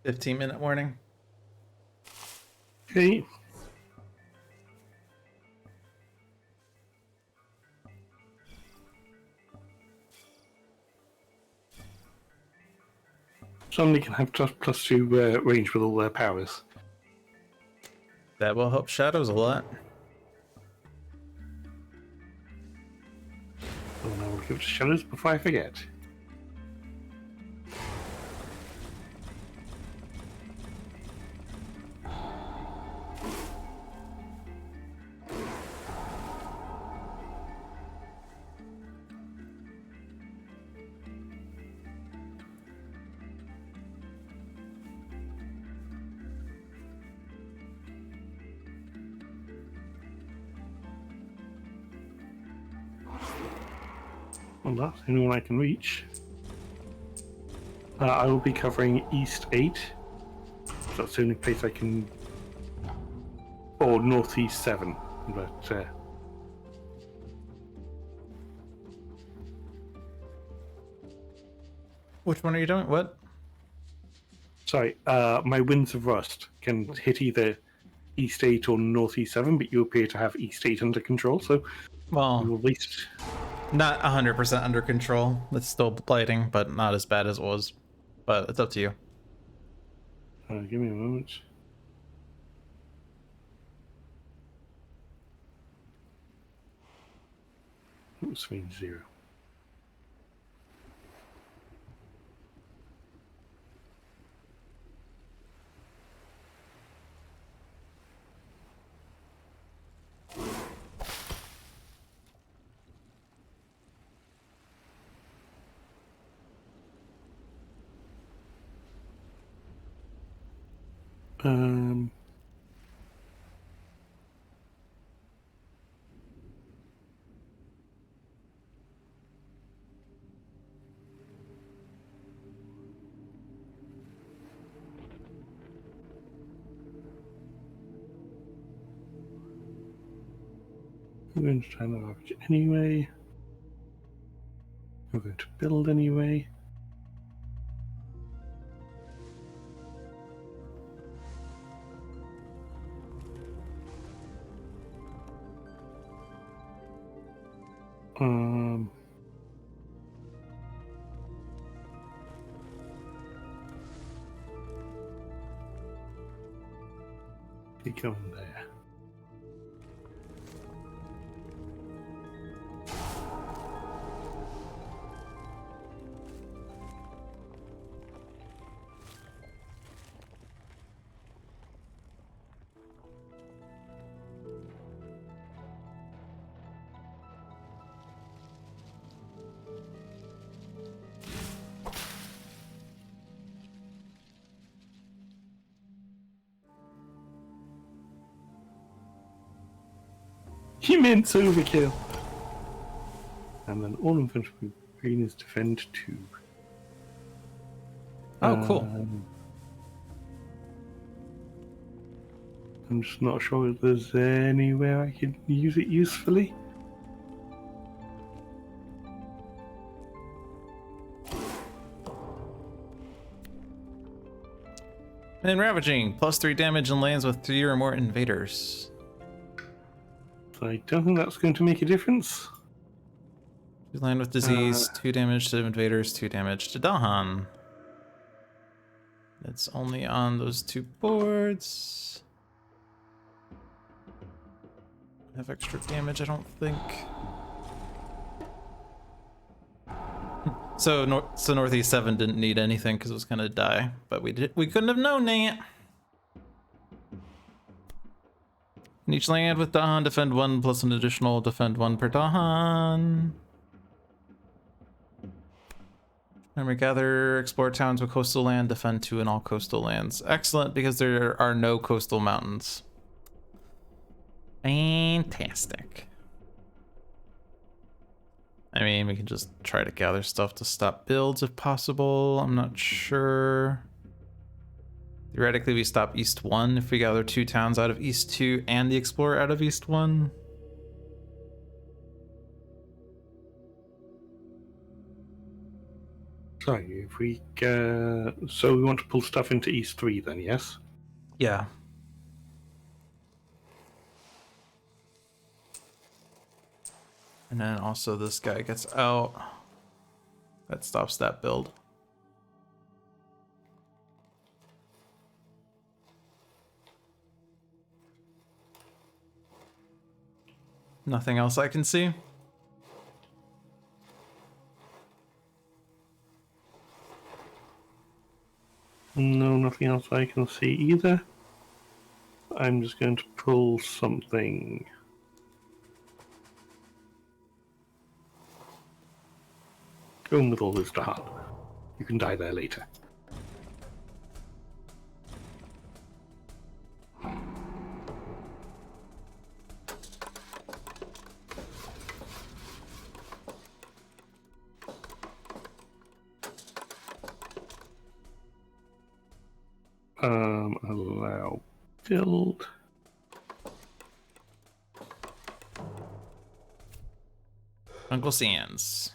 $15-minute warning. Okay. Somebody can have +2 range with all their powers. That will help shadows a lot. Oh, now we'll give it to shadows before I forget. Well, that's the only one I can reach. I will be covering East 8. That's the only place I can... Or Northeast 7. But, Which one are you doing? What? sorry, my Winds of Rust can hit either East 8 or Northeast 7, but you appear to have East 8 under control, so we Well, will at least... not 100% under control. It's still blighting, but not as bad as it was. But it's up to you. give me a moment. Oops, means 0. Um, I'm going to try and ravage it anyway. I'm going to build anyway. Um, you go in there. Immense overkill. And then all infantry green is defend 2. Oh, cool. I'm just not sure if there's anywhere I could use it usefully. And ravaging, +3 damage and lands with 3 or more invaders. So I don't think that's going to make a difference. You land with disease, 2 damage to invaders, 2 damage to Dahan. It's only on those 2 boards. Have extra damage, I don't think. So Northeast 7 didn't need anything because it was gonna die, but we couldn't have known that. In each land with Dahan, defend 1 plus an additional defend 1 per Dahan. And we gather, explore towns with coastal land, defend 2 in all coastal lands. Excellent, because there are no coastal mountains. Fantastic. I mean, we can just try to gather stuff to stop builds if possible. I'm not sure. Theoretically, we stop East 1 if we gather 2 towns out of East 2 and the Explorer out of East 1. Sorry, if we so we want to pull stuff into East 3 then, yes? Yeah. And then also this guy gets out. That stops that build. Nothing else I can see. No, nothing else I can see either. I'm just going to pull something. Go in with all this to heart. You can die there later. Allow build. Uncle Sands.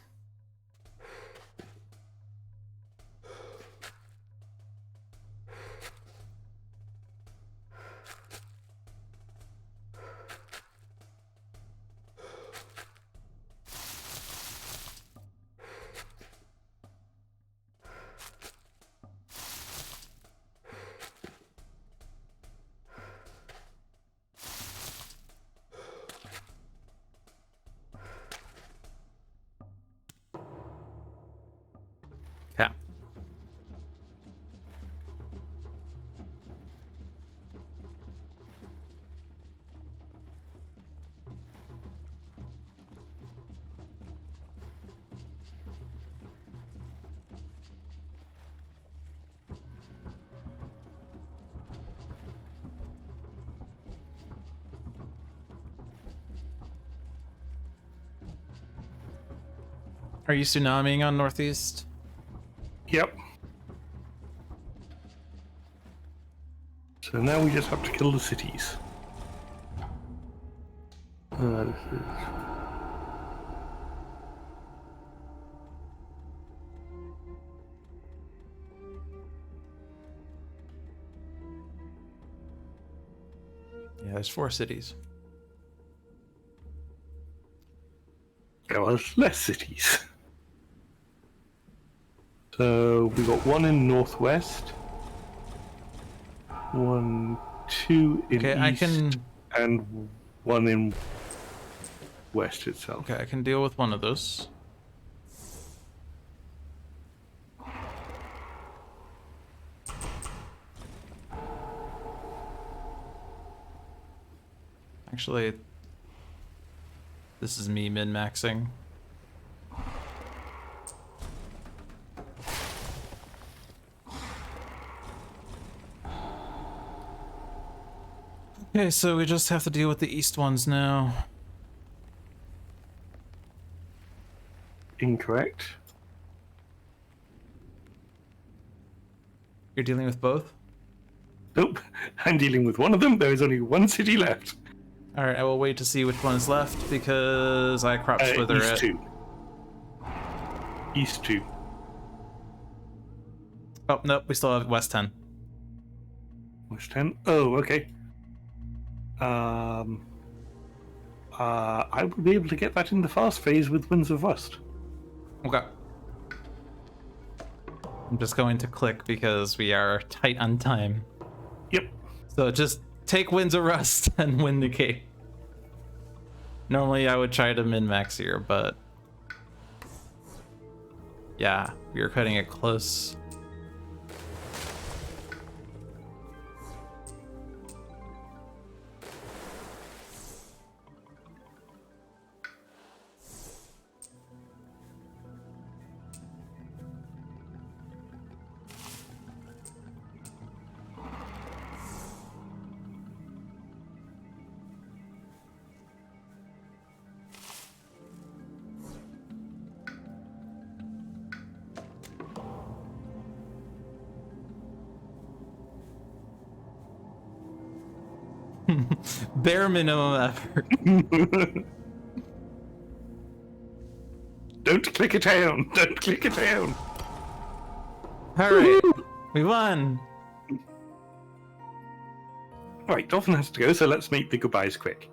Are you tsunamiing on northeast? Yep. So now we just have to kill the cities. This is... Yeah, there's 4 cities. There was less cities. So we got 1 in northwest, 1, 2 in east, and 1 in west itself. Okay, I can deal with one of those. Actually, this is me min-maxing. Okay, so we just have to deal with the east ones now. Incorrect. You're dealing with both? Nope, I'm dealing with one of them. There is only 1 city left. Alright, I will wait to see which one is left because I crop slither East it. 2. East 2. Oh, nope, we still have West 10. West 10? Oh, okay. I will be able to get that in the fast phase with Winds of Rust. Okay. I'm just going to click because we are tight on time. Yep. So just take Winds of Rust and win the game. Normally I would try to min-max here, but yeah, we are cutting it close. Bare minimum effort. Don't click it down. Don't click it down. Alright, we won. Right, Dolphin has to go, so let's make the goodbyes quick.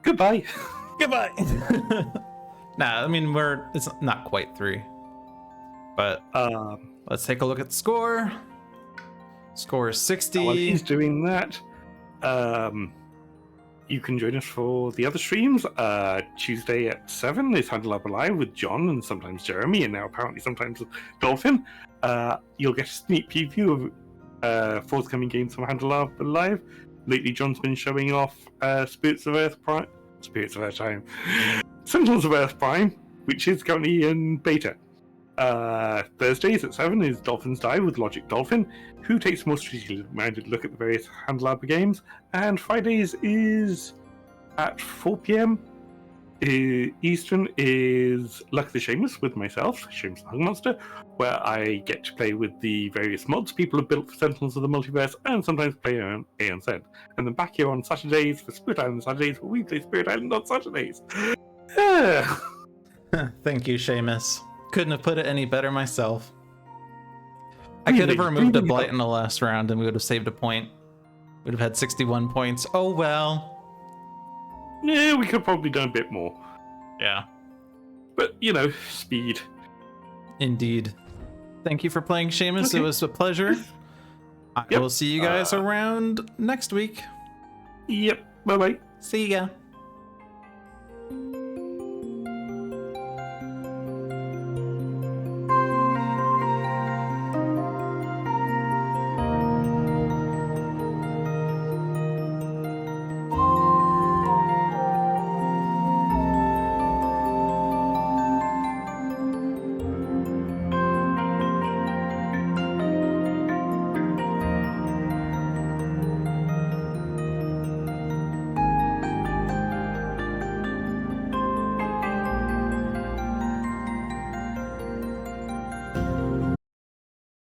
Goodbye. Goodbye. Nah, I mean, it's not quite 3. But let's take a look at the score. Score is 60. While he's doing that, you can join us for the other streams. Tuesday at 7 is Handelabra Live with John and sometimes Jeremy, and now apparently sometimes Dolphin. You'll get a sneak preview of forthcoming games from Handelabra Live. Lately, John's been showing off Spirits of Earth Time, Sentinels of Earth Prime, which is currently in beta. Thursdays at 7 is Dolphins Die with Logic Dolphin, who takes a more strategic-minded look at the various Handelabra games. And Fridays is at 4 p.m. Eastern is Luck the Shameless with myself, Shameless the Hung Monster, where I get to play with the various mods people have built for Sentinels of the Multiverse and sometimes play on ANZ. And then back here on Saturdays for Spirit Island Saturdays, where we play Spirit Island on Saturdays. Thank you, Seamus. Couldn't have put it any better myself. I could have removed a blight in the last round and we would have saved a point. We'd have had 61 points. Oh well. Yeah, we could have probably done a bit more. Yeah. But, you know, speed. Indeed. Thank you for playing, Seamus. Okay. It was a pleasure. I will see you guys around next week. Yep. Bye-bye. See ya.